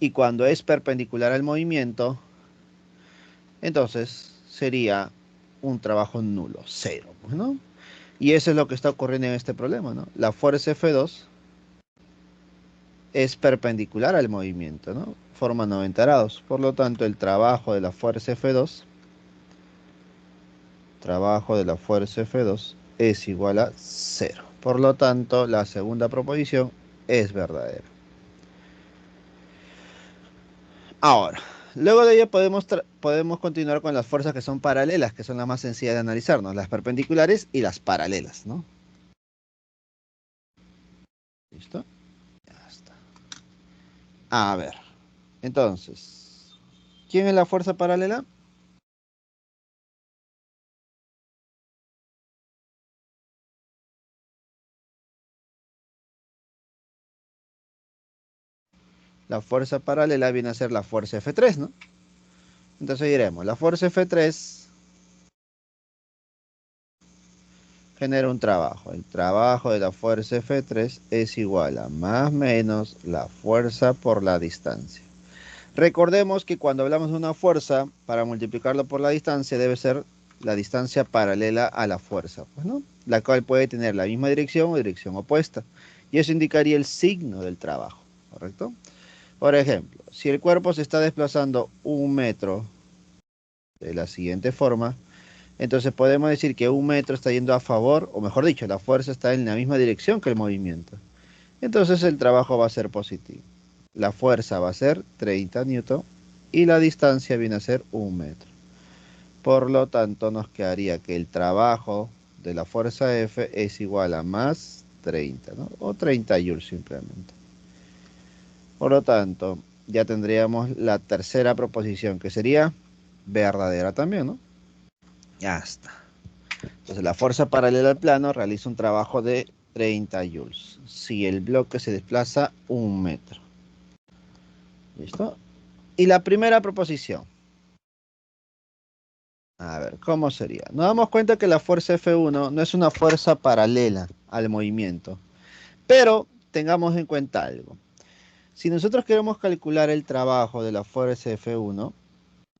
Y cuando es perpendicular al movimiento, entonces sería un trabajo nulo, cero, pues, ¿no? Y eso es lo que está ocurriendo en este problema, ¿no? La fuerza F2 es perpendicular al movimiento, ¿no? Forma 90 grados. Por lo tanto, el trabajo de la fuerza F2 es igual a cero. Por lo tanto, la segunda proposición es verdadera. Ahora, luego de ello podemos continuar con las fuerzas que son paralelas, que son las más sencillas de analizarnos, las perpendiculares y las paralelas, ¿no? ¿Listo? Ya está. A ver, entonces, ¿quién es la fuerza paralela? La fuerza paralela viene a ser la fuerza F3, ¿no? Entonces diremos, la fuerza F3 genera un trabajo. El trabajo de la fuerza F3 es igual a más menos la fuerza por la distancia. Recordemos que cuando hablamos de una fuerza, para multiplicarlo por la distancia debe ser la distancia paralela a la fuerza, pues, ¿no? La cual puede tener la misma dirección o dirección opuesta. Y eso indicaría el signo del trabajo, ¿correcto? Por ejemplo, si el cuerpo se está desplazando 1 metro de la siguiente forma, entonces podemos decir que 1 metro está yendo a favor, o mejor dicho, la fuerza está en la misma dirección que el movimiento. Entonces el trabajo va a ser positivo. La fuerza va a ser 30 newton y la distancia viene a ser 1 metro. Por lo tanto, nos quedaría que el trabajo de la fuerza F es igual a más 30, ¿no? O 30 joules simplemente. Por lo tanto, ya tendríamos la tercera proposición, que sería verdadera también, ¿no? Ya está. Entonces, la fuerza paralela al plano realiza un trabajo de 30 joules si el bloque se desplaza 1 metro. ¿Listo? Y la primera proposición. A ver, ¿cómo sería? Nos damos cuenta que la fuerza F1 no es una fuerza paralela al movimiento, pero tengamos en cuenta algo. Si nosotros queremos calcular el trabajo de la fuerza F1,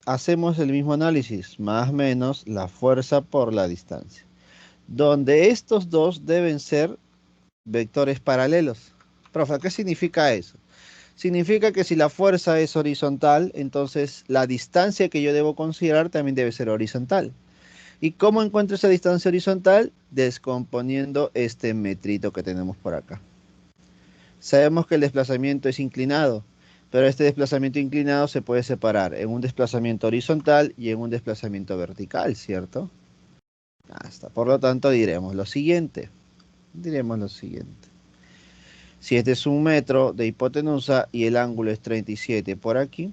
hacemos el mismo análisis, más o menos la fuerza por la distancia, donde estos dos deben ser vectores paralelos. Profe, ¿qué significa eso? Significa que si la fuerza es horizontal, entonces la distancia que yo debo considerar también debe ser horizontal. ¿Y cómo encuentro esa distancia horizontal? Descomponiendo este metrito que tenemos por acá. Sabemos que el desplazamiento es inclinado, pero este desplazamiento inclinado se puede separar en un desplazamiento horizontal y en un desplazamiento vertical, ¿cierto? Hasta. Por lo tanto, diremos lo siguiente. Diremos lo siguiente. Si este es 1 metro de hipotenusa y el ángulo es 37 por aquí,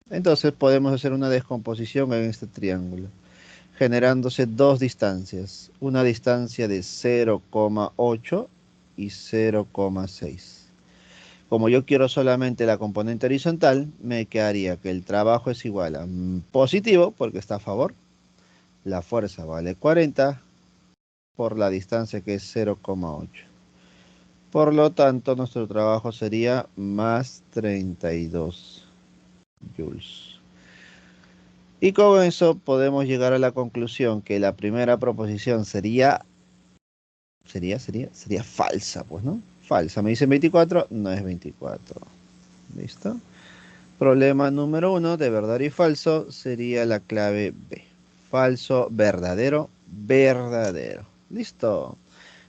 entonces podemos hacer una descomposición en este triángulo, generándose dos distancias, una distancia de 0,8 y 0,6. Como yo quiero solamente la componente horizontal, me quedaría que el trabajo es igual a positivo, porque está a favor, la fuerza vale 40 por la distancia que es 0,8. Por lo tanto, nuestro trabajo sería más 32 joules. Y con eso podemos llegar a la conclusión que la primera proposición sería falsa, pues, ¿no? Falsa. Me dicen 24, no es 24. ¿Listo? Problema número 1 de verdadero y falso sería la clave B. Falso, verdadero, verdadero. Listo.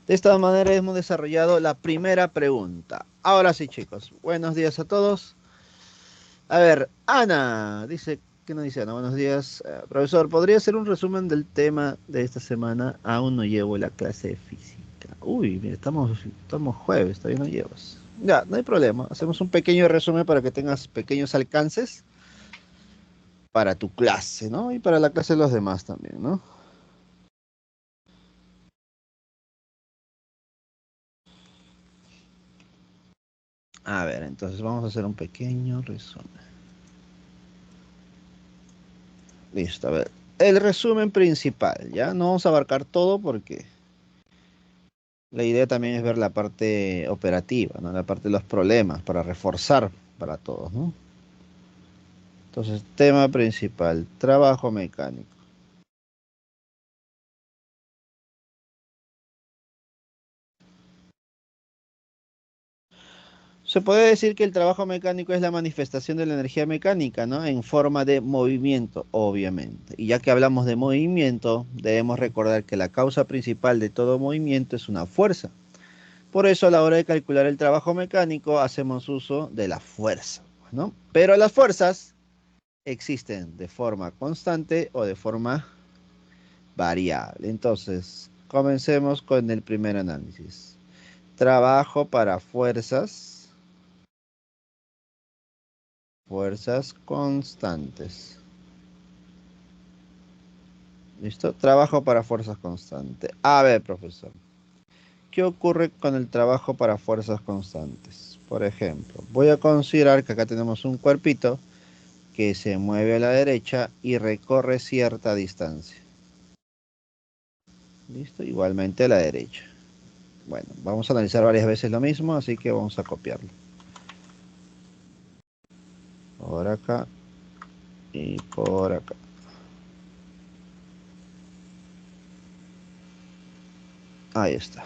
De esta manera hemos desarrollado la primera pregunta. Ahora sí, chicos. Buenos días a todos. A ver, Ana dice, ¿qué nos dice Ana? Buenos días. Profesor, ¿podría hacer un resumen del tema de esta semana? Aún no llevo la clase de física. Uy, mira, estamos jueves, todavía no llevas. Ya, no hay problema. Hacemos un pequeño resumen para que tengas pequeños alcances para tu clase, ¿no? Y para la clase de los demás también, ¿no? A ver, entonces vamos a hacer un pequeño resumen. Listo, a ver. El resumen principal, ¿ya? No vamos a abarcar todo porque La idea también es ver la parte operativa, ¿no? La parte de los problemas, para reforzar para todos, ¿no? Entonces, tema principal, trabajo mecánico. Se puede decir que el trabajo mecánico es la manifestación de la energía mecánica, ¿no? En forma de movimiento, obviamente. Y ya que hablamos de movimiento, debemos recordar que la causa principal de todo movimiento es una fuerza. Por eso a la hora de calcular el trabajo mecánico hacemos uso de la fuerza, ¿no? Pero las fuerzas existen de forma constante o de forma variable. Entonces, comencemos con el primer análisis. Trabajo para fuerzas, fuerzas constantes. ¿Listo? Trabajo para fuerzas constantes. A ver, profesor, ¿qué ocurre con el trabajo para fuerzas constantes? Por ejemplo, voy a considerar que acá tenemos un cuerpito que se mueve a la derecha y recorre cierta distancia. ¿Listo? Igualmente a la derecha. Bueno, vamos a analizar varias veces lo mismo, así que vamos a copiarlo. Por acá y por acá. Ahí está.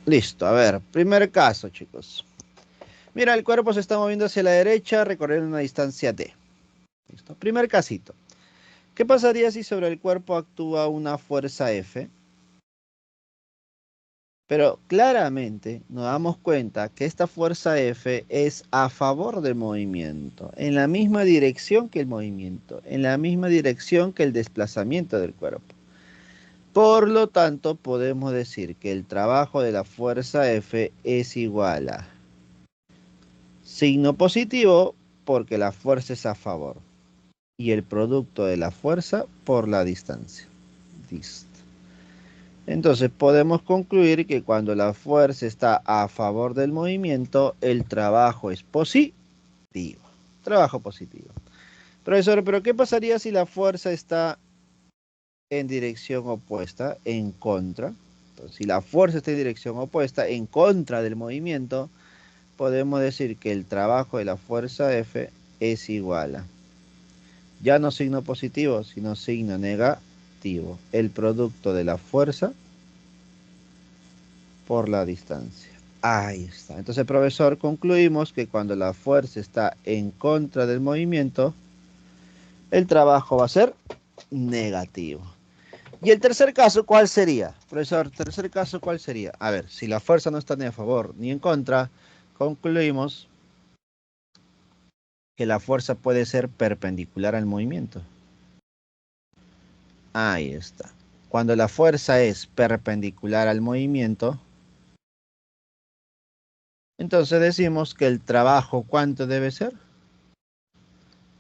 Listo, a ver, primer caso, chicos. Mira, el cuerpo se está moviendo hacia la derecha, recorriendo una distancia d. ¿Listo? Primer casito. ¿Qué pasaría si sobre el cuerpo actúa una fuerza F? Pero claramente nos damos cuenta que esta fuerza F es a favor del movimiento, en la misma dirección que el movimiento, en la misma dirección que el desplazamiento del cuerpo. Por lo tanto, podemos decir que el trabajo de la fuerza F es igual a signo positivo porque la fuerza es a favor y el producto de la fuerza por la distancia. Listo. Entonces podemos concluir que cuando la fuerza está a favor del movimiento, el trabajo es positivo. Trabajo positivo. Profesor, pero ¿qué pasaría si la fuerza está en dirección opuesta, en contra? Entonces, si la fuerza está en dirección opuesta, en contra del movimiento, podemos decir que el trabajo de la fuerza F es igual a, ya no signo positivo, sino signo negativo, el producto de la fuerza por la distancia. Ahí está. Entonces, profesor, concluimos que cuando la fuerza está en contra del movimiento, el trabajo va a ser negativo. Y el tercer caso, ¿cuál sería? Profesor, tercer caso, ¿cuál sería? A ver, si la fuerza no está ni a favor ni en contra, concluimos que la fuerza puede ser perpendicular al movimiento. Ahí está. Cuando la fuerza es perpendicular al movimiento, entonces decimos que el trabajo, ¿cuánto debe ser?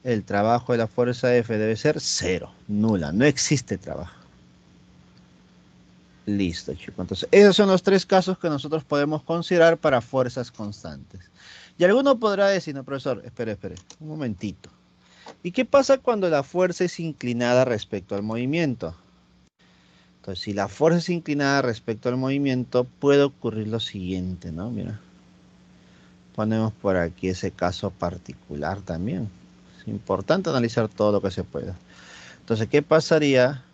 El trabajo de la fuerza F debe ser cero, nula, no existe trabajo. Listo, chicos. Entonces, esos son los tres casos que nosotros podemos considerar para fuerzas constantes. Y alguno podrá decir, no, profesor, espere, un momentito. ¿Y qué pasa cuando la fuerza es inclinada respecto al movimiento? Entonces, si la fuerza es inclinada respecto al movimiento, puede ocurrir lo siguiente, ¿no? Mira, ponemos por aquí ese caso particular también. Es importante analizar todo lo que se pueda. Entonces, ¿qué pasaría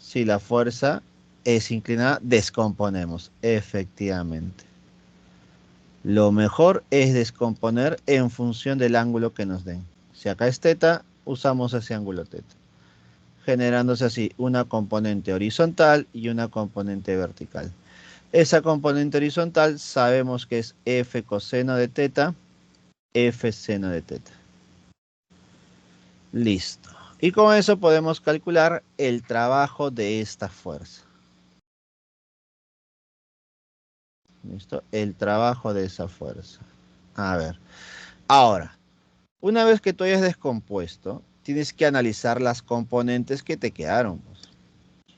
si la fuerza es inclinada? Descomponemos, efectivamente. Lo mejor es descomponer en función del ángulo que nos den. Si acá es teta, usamos ese ángulo teta, generándose así una componente horizontal y una componente vertical. Esa componente horizontal sabemos que es F coseno de teta, F seno de teta. Listo. Y con eso podemos calcular el trabajo de esta fuerza. ¿Listo? El trabajo de esa fuerza. A ver. Ahora, una vez que tú hayas descompuesto, tienes que analizar las componentes que te quedaron, pues.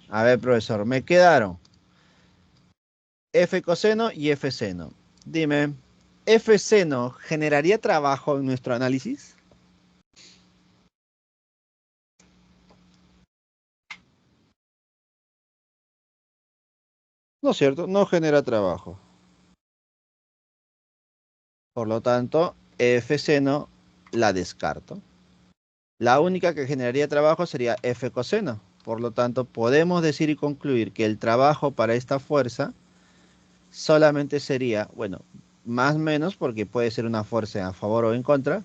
A ver, profesor, me quedaron F coseno y F seno. Dime, ¿F seno generaría trabajo en nuestro análisis? ¿No es cierto? No genera trabajo. Por lo tanto, F seno la descarto. La única que generaría trabajo sería F coseno. Por lo tanto, podemos decir y concluir que el trabajo para esta fuerza solamente sería, bueno, más o menos, porque puede ser una fuerza a favor o en contra,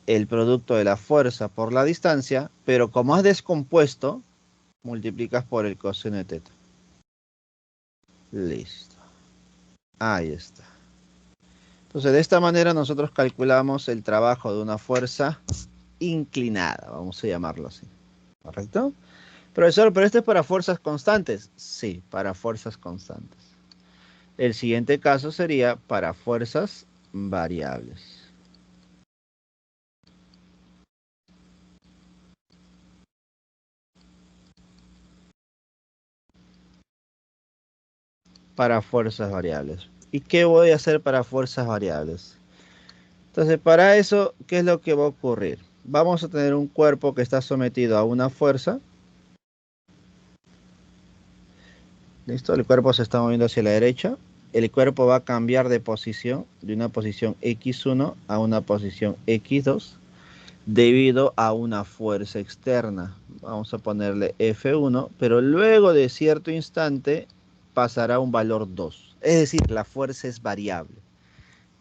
el producto de la fuerza por la distancia, pero como es descompuesto, multiplicas por el coseno de teta. Listo. Ahí está. Entonces, de esta manera nosotros calculamos el trabajo de una fuerza inclinada, vamos a llamarlo así. ¿Correcto? Profesor, ¿pero esto es para fuerzas constantes? Sí, para fuerzas constantes. El siguiente caso sería para fuerzas variables. Para fuerzas variables. ¿Y qué voy a hacer para fuerzas variables? Entonces, para eso, ¿qué es lo que va a ocurrir? Vamos a tener un cuerpo que está sometido a una fuerza. ¿Listo? El cuerpo se está moviendo hacia la derecha. El cuerpo va a cambiar de posición, de una posición X1 a una posición X2, debido a una fuerza externa. Vamos a ponerle F1, pero luego de cierto instante pasará a un valor 2. Es decir, la fuerza es variable.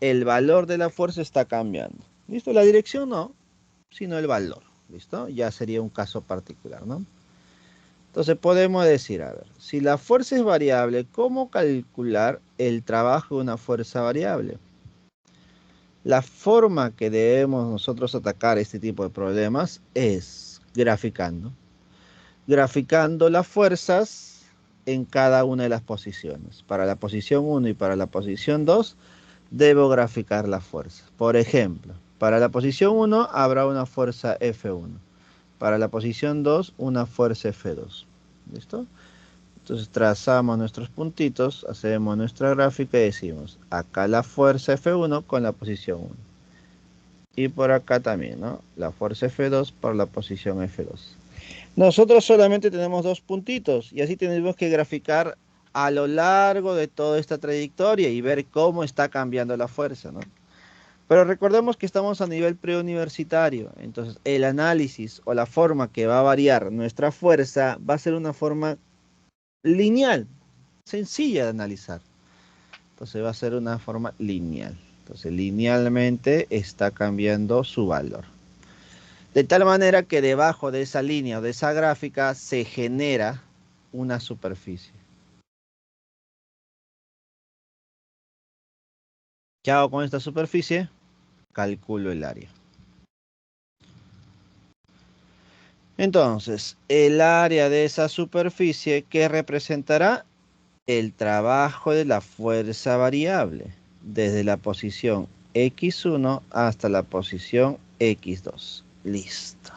El valor de la fuerza está cambiando. ¿Listo? La dirección no, sino el valor. ¿Listo? Ya sería un caso particular, ¿no? Entonces podemos decir, a ver, si la fuerza es variable, ¿cómo calcular el trabajo de una fuerza variable? La forma que debemos nosotros atacar este tipo de problemas es graficando. Graficando las fuerzas en cada una de las posiciones. Para la posición 1 y para la posición 2, debo graficar las fuerzas. Por ejemplo, para la posición 1 habrá una fuerza F1. Para la posición 2, una fuerza F2. ¿Listo? Entonces trazamos nuestros puntitos, hacemos nuestra gráfica y decimos, acá la fuerza F1 con la posición 1. Y por acá también, ¿no? La fuerza F2 por la posición F2. Nosotros solamente tenemos dos puntitos y así tenemos que graficar a lo largo de toda esta trayectoria y ver cómo está cambiando la fuerza, ¿no? Pero recordemos que estamos a nivel preuniversitario, entonces el análisis o la forma que va a variar nuestra fuerza va a ser una forma lineal, sencilla de analizar. Entonces va a ser una forma lineal. Entonces linealmente está cambiando su valor. De tal manera que debajo de esa línea o de esa gráfica se genera una superficie. ¿Qué hago con esta superficie? Calculo el área. Entonces, el área de esa superficie, ¿qué representará? El trabajo de la fuerza variable, desde la posición X1 hasta la posición X2. Listo.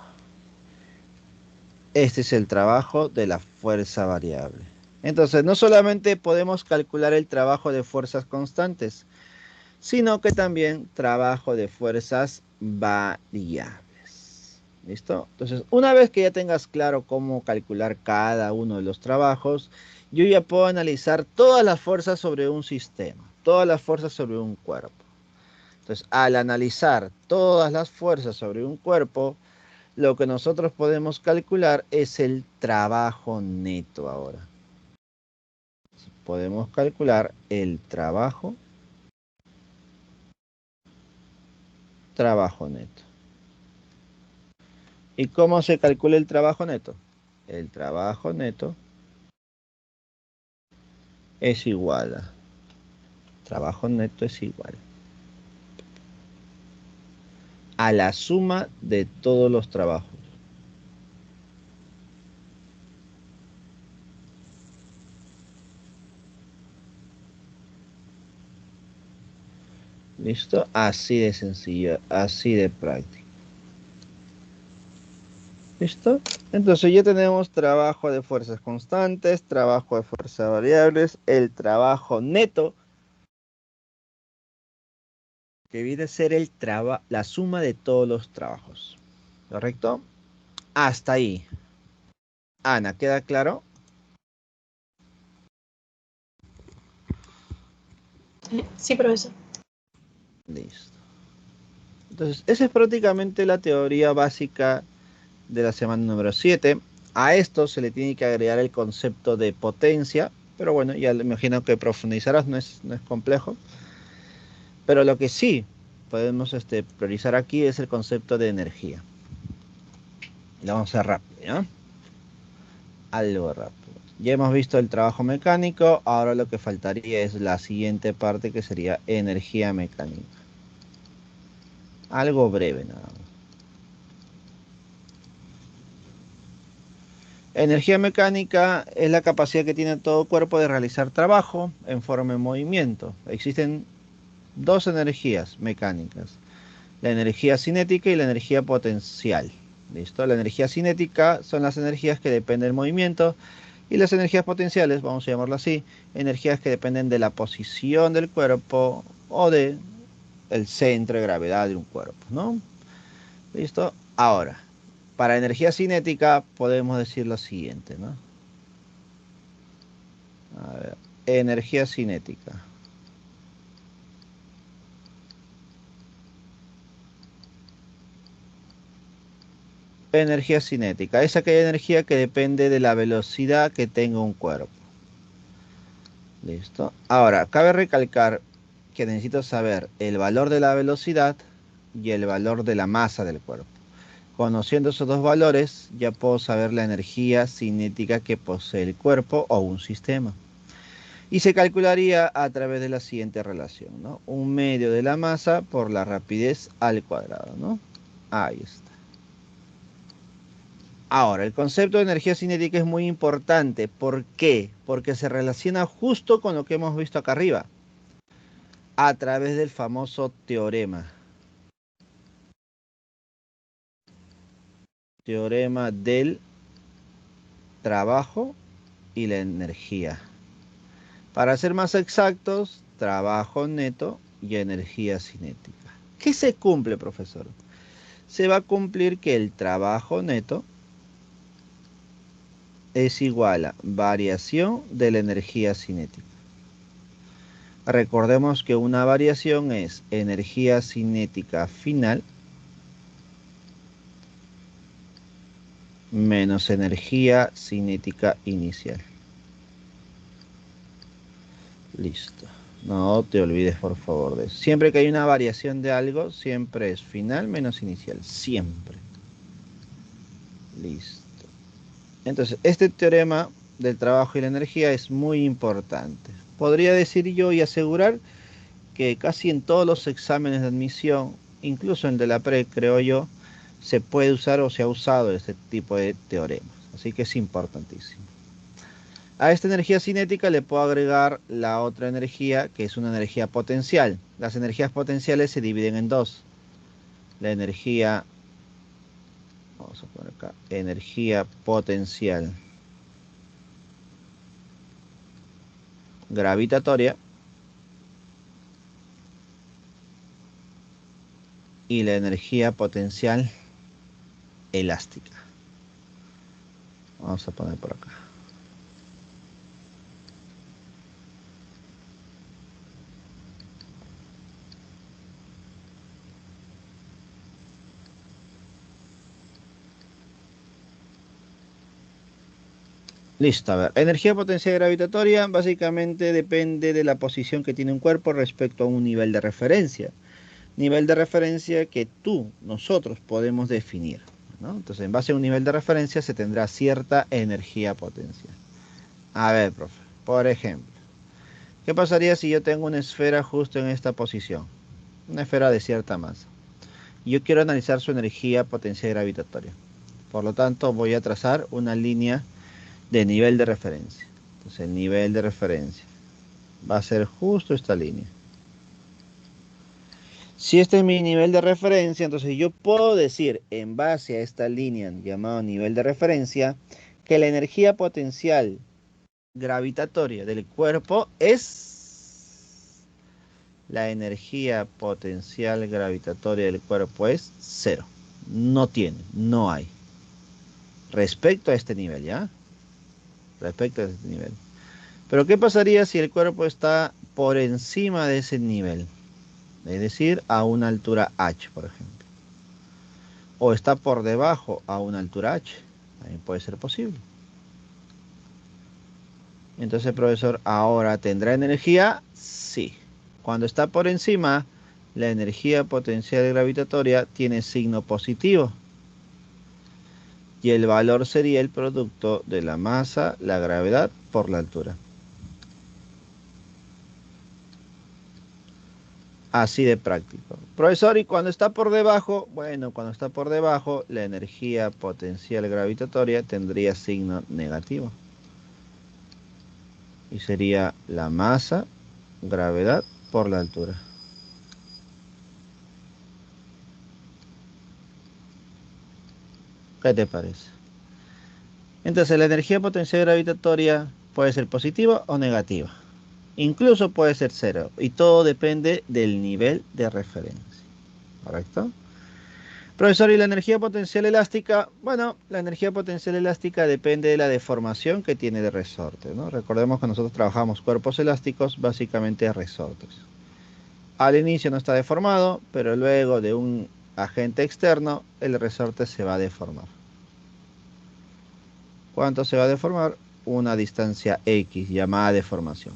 Este es el trabajo de la fuerza variable. Entonces, no solamente podemos calcular el trabajo de fuerzas constantes, sino que también trabajo de fuerzas variables. ¿Listo? Entonces, una vez que ya tengas claro cómo calcular cada uno de los trabajos, yo ya puedo analizar todas las fuerzas sobre un sistema, todas las fuerzas sobre un cuerpo. Entonces, al analizar todas las fuerzas sobre un cuerpo, lo que nosotros podemos calcular es el trabajo neto ahora. Podemos calcular el trabajo neto. ¿Y cómo se calcula el trabajo neto? El trabajo neto es igual trabajo neto es igual a la suma de todos los trabajos. ¿Listo? Así de sencillo, así de práctico. ¿Listo? Entonces ya tenemos trabajo de fuerzas constantes, trabajo de fuerzas variables, el trabajo neto, que viene a ser la suma de todos los trabajos. ¿Correcto? Hasta ahí. Ana, ¿queda claro? Sí, profesor. Listo. Entonces, esa es prácticamente la teoría básica de la semana número 7. A esto se le tiene que agregar el concepto de potencia, pero bueno, ya me imagino que profundizarás, no es complejo. Pero lo que sí podemos priorizar aquí es el concepto de energía. Lo vamos a hacer rápido, ¿ya? Algo rápido. Ya hemos visto el trabajo mecánico, ahora lo que faltaría es la siguiente parte que sería energía mecánica. Algo breve nada más. Energía mecánica es la capacidad que tiene todo cuerpo de realizar trabajo en forma de movimiento. Existen dos energías mecánicas, la energía cinética y la energía potencial. ¿Listo? La energía cinética son las energías que dependen del movimiento y las energías potenciales, vamos a llamarlo así, energías que dependen de la posición del cuerpo o de el centro de gravedad de un cuerpo, ¿no? ¿Listo? Ahora, para energía cinética podemos decir lo siguiente, ¿no? A ver, energía cinética. Energía cinética es aquella energía que depende de la velocidad que tenga un cuerpo. Listo. Ahora, cabe recalcar que necesito saber el valor de la velocidad y el valor de la masa del cuerpo. Conociendo esos dos valores, ya puedo saber la energía cinética que posee el cuerpo o un sistema. Y se calcularía a través de la siguiente relación, ¿no? 1/2 de la masa por la rapidez al cuadrado, ¿no? Ahí está. Ahora, el concepto de energía cinética es muy importante. ¿Por qué? Porque se relaciona justo con lo que hemos visto acá arriba, a través del famoso teorema. Teorema del trabajo y la energía. Para ser más exactos, trabajo neto y energía cinética. ¿Qué se cumple, profesor? Se va a cumplir que el trabajo neto es igual a variación de la energía cinética. Recordemos que una variación es energía cinética final menos energía cinética inicial. Listo. No te olvides, por favor, de eso. Siempre que hay una variación de algo, siempre es final menos inicial. Siempre. Listo. Entonces, este teorema del trabajo y la energía es muy importante. Podría decir yo y asegurar que casi en todos los exámenes de admisión, incluso en el de la pre, creo yo, se puede usar o se ha usado este tipo de teoremas. Así que es importantísimo. A esta energía cinética le puedo agregar la otra energía, que es una energía potencial. Las energías potenciales se dividen en dos. La energía, vamos a poner acá, energía potencial gravitatoria y la energía potencial elástica. Vamos a poner por acá. Listo, a ver. Energía potencial gravitatoria básicamente depende de la posición que tiene un cuerpo respecto a un nivel de referencia. Nivel de referencia que nosotros podemos definir, ¿no? Entonces, en base a un nivel de referencia se tendrá cierta energía potencial. A ver, profe, por ejemplo, ¿qué pasaría si yo tengo una esfera justo en esta posición? Una esfera de cierta masa. Yo quiero analizar su energía potencial gravitatoria. Por lo tanto, voy a trazar una línea de nivel de referencia. Entonces, el nivel de referencia va a ser justo esta línea. Si este es mi nivel de referencia, entonces yo puedo decir, en base a esta línea llamada nivel de referencia, que la energía potencial gravitatoria del cuerpo es... La energía potencial gravitatoria del cuerpo es 0. No tiene, no hay. Respecto a este nivel, ¿ya? Respecto a este nivel. Pero ¿qué pasaría si el cuerpo está por encima de ese nivel, es decir, a una altura h, por ejemplo, o está por debajo a una altura h, también puede ser posible. Entonces, profesor, ¿ahora tendrá energía? Sí. Cuando está por encima, la energía potencial gravitatoria tiene signo positivo. Y el valor sería el producto de la masa, la gravedad, por la altura. Así de práctico. Profesor, ¿y cuando está por debajo? Bueno, cuando está por debajo, la energía potencial gravitatoria tendría signo negativo. Y sería la masa, gravedad, por la altura. ¿Qué te parece? Entonces, la energía potencial gravitatoria puede ser positiva o negativa. Incluso puede ser cero. Y todo depende del nivel de referencia. ¿Correcto? Profesor, ¿y la energía potencial elástica? Bueno, la energía potencial elástica depende de la deformación que tiene de resorte, ¿no? Recordemos que nosotros trabajamos cuerpos elásticos, básicamente resortes. Al inicio no está deformado, pero luego de un agente externo, el resorte se va a deformar. ¿Cuánto se va a deformar? Una distancia X, llamada deformación.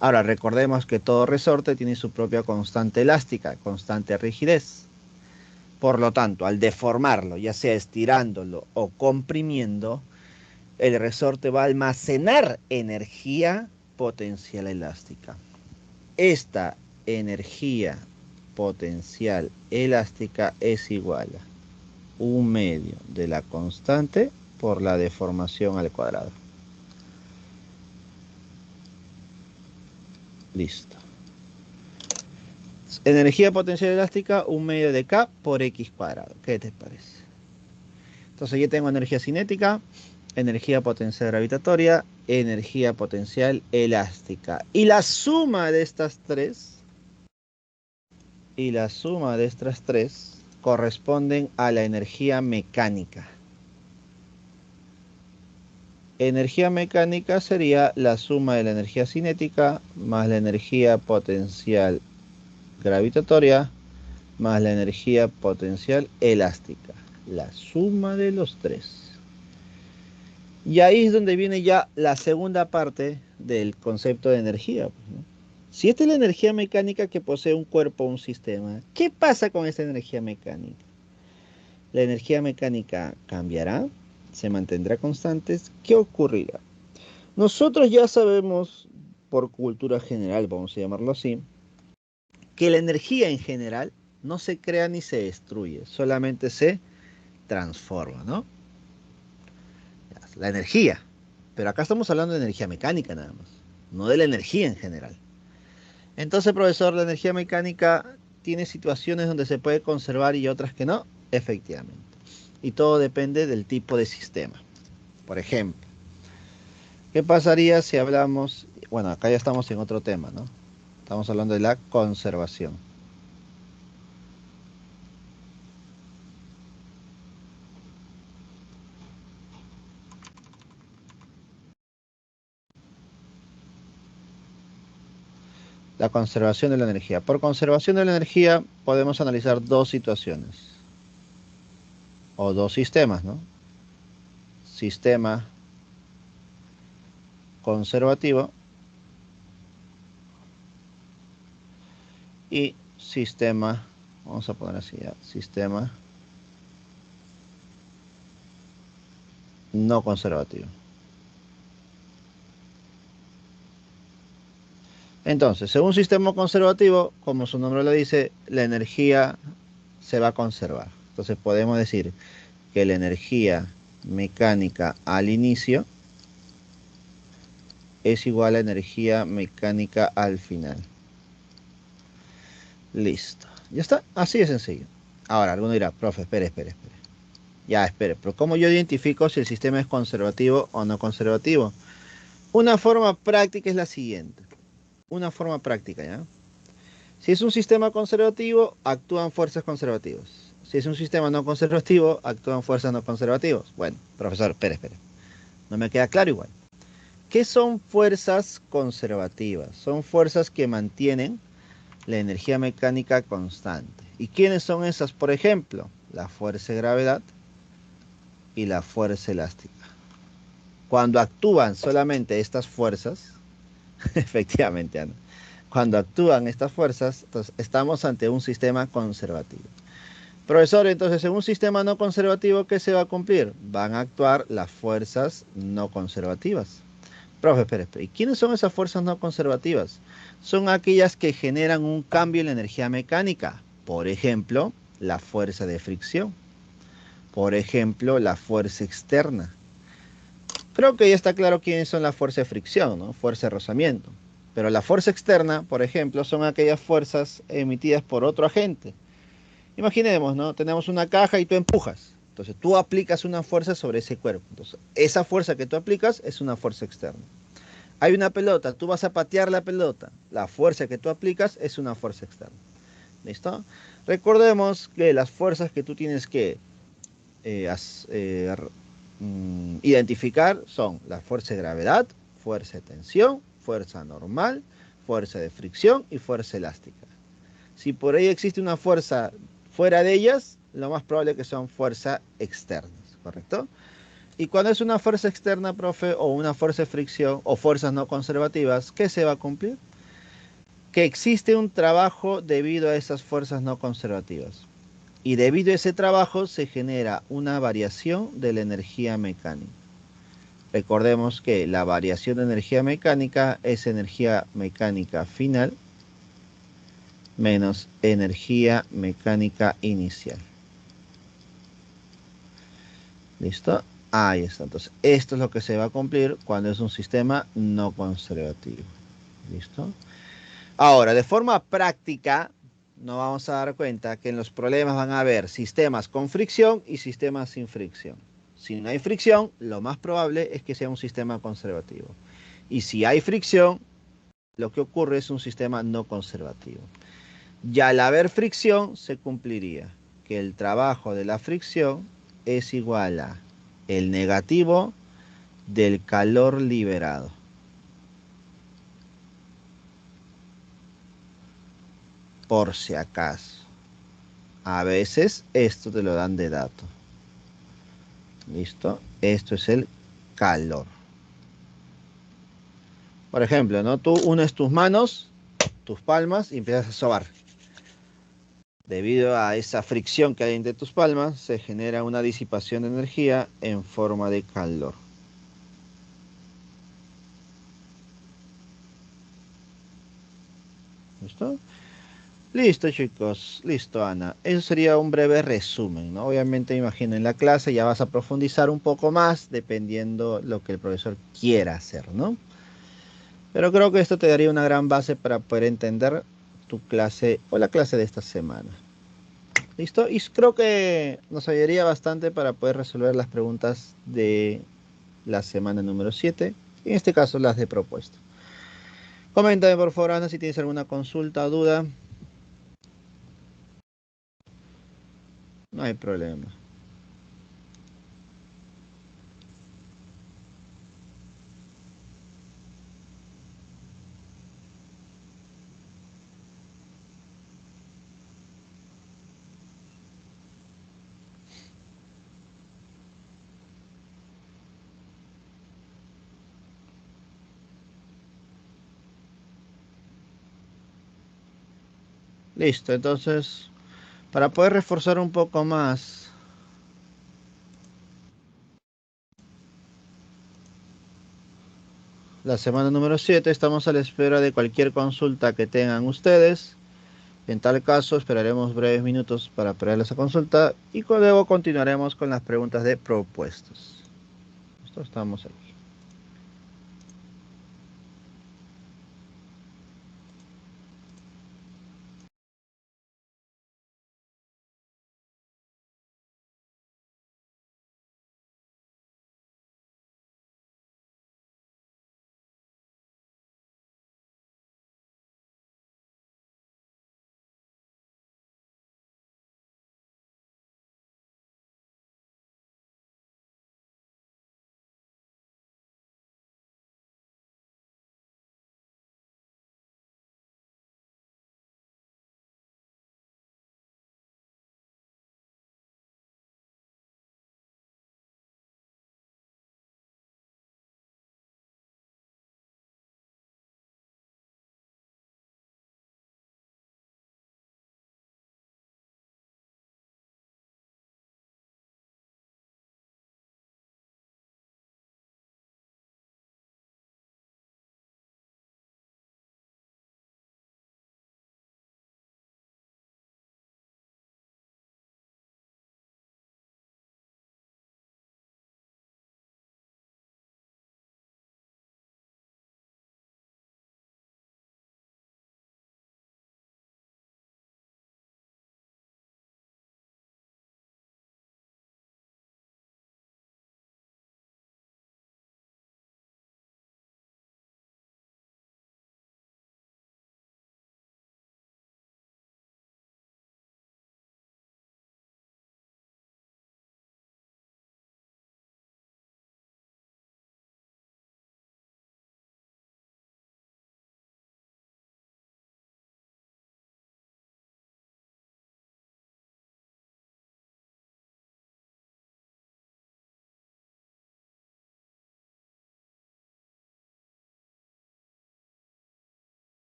Ahora, recordemos que todo resorte tiene su propia constante elástica, constante rigidez. Por lo tanto, al deformarlo, ya sea estirándolo o comprimiendo, el resorte va a almacenar energía potencial elástica. Esta energía potencial elástica es igual a 1/2 de la constante por la deformación al cuadrado. Listo. Energía potencial elástica, 1/2 de K por X cuadrado. ¿Qué te parece? Entonces yo tengo energía cinética, energía potencial gravitatoria, energía potencial elástica. Y la suma de estas tres, corresponden a la energía mecánica. Energía mecánica sería la suma de la energía cinética más la energía potencial gravitatoria más la energía potencial elástica. La suma de los tres. Y ahí es donde viene ya la segunda parte del concepto de energía, ¿no? Si esta es la energía mecánica que posee un cuerpo o un sistema, ¿qué pasa con esta energía mecánica? ¿La energía mecánica cambiará? ¿Se mantendrá constante? ¿Qué ocurrirá? Nosotros ya sabemos, por cultura general, vamos a llamarlo así, que la energía en general no se crea ni se destruye, solamente se transforma, ¿no? La energía. Pero acá estamos hablando de energía mecánica nada más, no de la energía en general. Entonces, profesor, la energía mecánica tiene situaciones donde se puede conservar y otras que no, efectivamente. Y todo depende del tipo de sistema. Por ejemplo, ¿qué pasaría si hablamos, bueno, acá ya estamos en otro tema, ¿no? Estamos hablando de la conservación. La conservación de la energía. Por conservación de la energía podemos analizar dos situaciones. O dos sistemas, ¿no? Sistema conservativo y sistema, vamos a poner así ya, sistema no conservativo. Entonces, según sistema conservativo, como su nombre lo dice, la energía se va a conservar. Entonces podemos decir que la energía mecánica al inicio es igual a energía mecánica al final. Listo. Ya está. Así de sencillo. Ahora, alguno dirá, profe, espere. Ya, espere. Pero ¿cómo yo identifico si el sistema es conservativo o no conservativo? Una forma práctica es la siguiente. Una forma práctica, ¿ya? Si es un sistema conservativo, actúan fuerzas conservativas. Si es un sistema no conservativo, actúan fuerzas no conservativas. Bueno, profesor, espere. No me queda claro igual. ¿Qué son fuerzas conservativas? Son fuerzas que mantienen la energía mecánica constante. ¿Y quiénes son esas? Por ejemplo, la fuerza de gravedad y la fuerza elástica. Cuando actúan solamente estas fuerzas, efectivamente, Ana, cuando actúan estas fuerzas, entonces estamos ante un sistema conservativo. Profesor, entonces en un sistema no conservativo, ¿qué se va a cumplir? Van a actuar las fuerzas no conservativas. Profe, espere. ¿Y quiénes son esas fuerzas no conservativas? Son aquellas que generan un cambio en la energía mecánica. Por ejemplo, la fuerza de fricción. Por ejemplo, la fuerza externa. Creo que ya está claro quiénes son las fuerzas de fricción, ¿no? Fuerza de rozamiento. Pero la fuerza externa, por ejemplo, son aquellas fuerzas emitidas por otro agente. Imaginemos, ¿no? Tenemos una caja y tú empujas. Entonces tú aplicas una fuerza sobre ese cuerpo. Entonces esa fuerza que tú aplicas es una fuerza externa. Hay una pelota, tú vas a patear la pelota. La fuerza que tú aplicas es una fuerza externa. ¿Listo? Recordemos que las fuerzas que tú tienes que identificar son la fuerza de gravedad, fuerza de tensión, fuerza normal, fuerza de fricción y fuerza elástica. Si por ahí existe una fuerza fuera de ellas, lo más probable es que son fuerzas externas, ¿correcto? Y cuando es una fuerza externa, profe, o una fuerza de fricción, o fuerzas no conservativas, ¿qué se va a cumplir? Que existe un trabajo debido a esas fuerzas no conservativas. Y debido a ese trabajo se genera una variación de la energía mecánica. Recordemos que la variación de energía mecánica es energía mecánica final menos energía mecánica inicial. ¿Listo? Ahí está. Entonces, esto es lo que se va a cumplir cuando es un sistema no conservativo. ¿Listo? Ahora, de forma práctica, nos vamos a dar cuenta que en los problemas van a haber sistemas con fricción y sistemas sin fricción. Si no hay fricción, lo más probable es que sea un sistema conservativo. Y si hay fricción, lo que ocurre es un sistema no conservativo. Y al haber fricción, se cumpliría que el trabajo de la fricción es igual a el negativo del calor liberado. Por si acaso. A veces esto te lo dan de dato. ¿Listo? Esto es el calor. Por ejemplo, ¿no? Tú unes tus manos, tus palmas y empiezas a sobar. Debido a esa fricción que hay entre tus palmas, se genera una disipación de energía en forma de calor. ¿Listo? Listo, chicos. Listo, Ana. Eso sería un breve resumen, ¿no? Obviamente, imagino en la clase ya vas a profundizar un poco más dependiendo lo que el profesor quiera hacer, ¿no? Pero creo que esto te daría una gran base para poder entender tu clase o la clase de esta semana. ¿Listo? Y creo que nos ayudaría bastante para poder resolver las preguntas de la semana número 7. En este caso, las de propuesta. Coméntame, por favor, Ana, si tienes alguna consulta o duda. No hay problema. Listo, entonces, para poder reforzar un poco más la semana número 7, estamos a la espera de cualquier consulta que tengan ustedes. En tal caso, esperaremos breves minutos para preparar esa consulta y luego continuaremos con las preguntas de propuestos. Esto estamos aquí.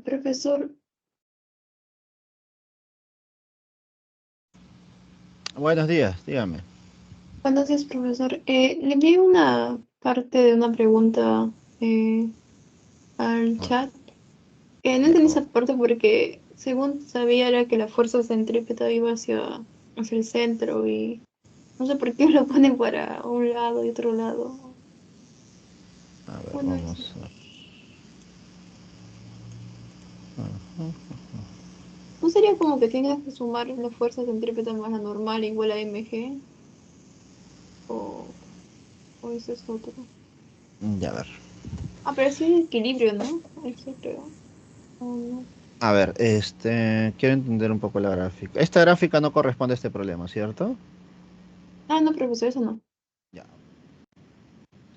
Profesor, Buenos días, dígame. buenos días, profesor. Le envié una parte de una pregunta al Ah, chat. No ya, entendí oh, esa parte porque, según sabía, era que la fuerza centrípeta iba hacia el centro y no sé por qué lo ponen para un lado y otro lado. a ver, Bueno, eso. vamos a ver. Ajá. ¿No sería como que tienes que sumar la fuerza centrípeta más la normal igual a mg? ¿O, o ese es otro? Ya, a ver. Ah, pero sí hay equilibrio, ¿no? Eso creo. ¿O no? A ver, quiero entender un poco la gráfica. Esta gráfica no corresponde a este problema, ¿cierto? Ah, no, profesor, eso no. Ya,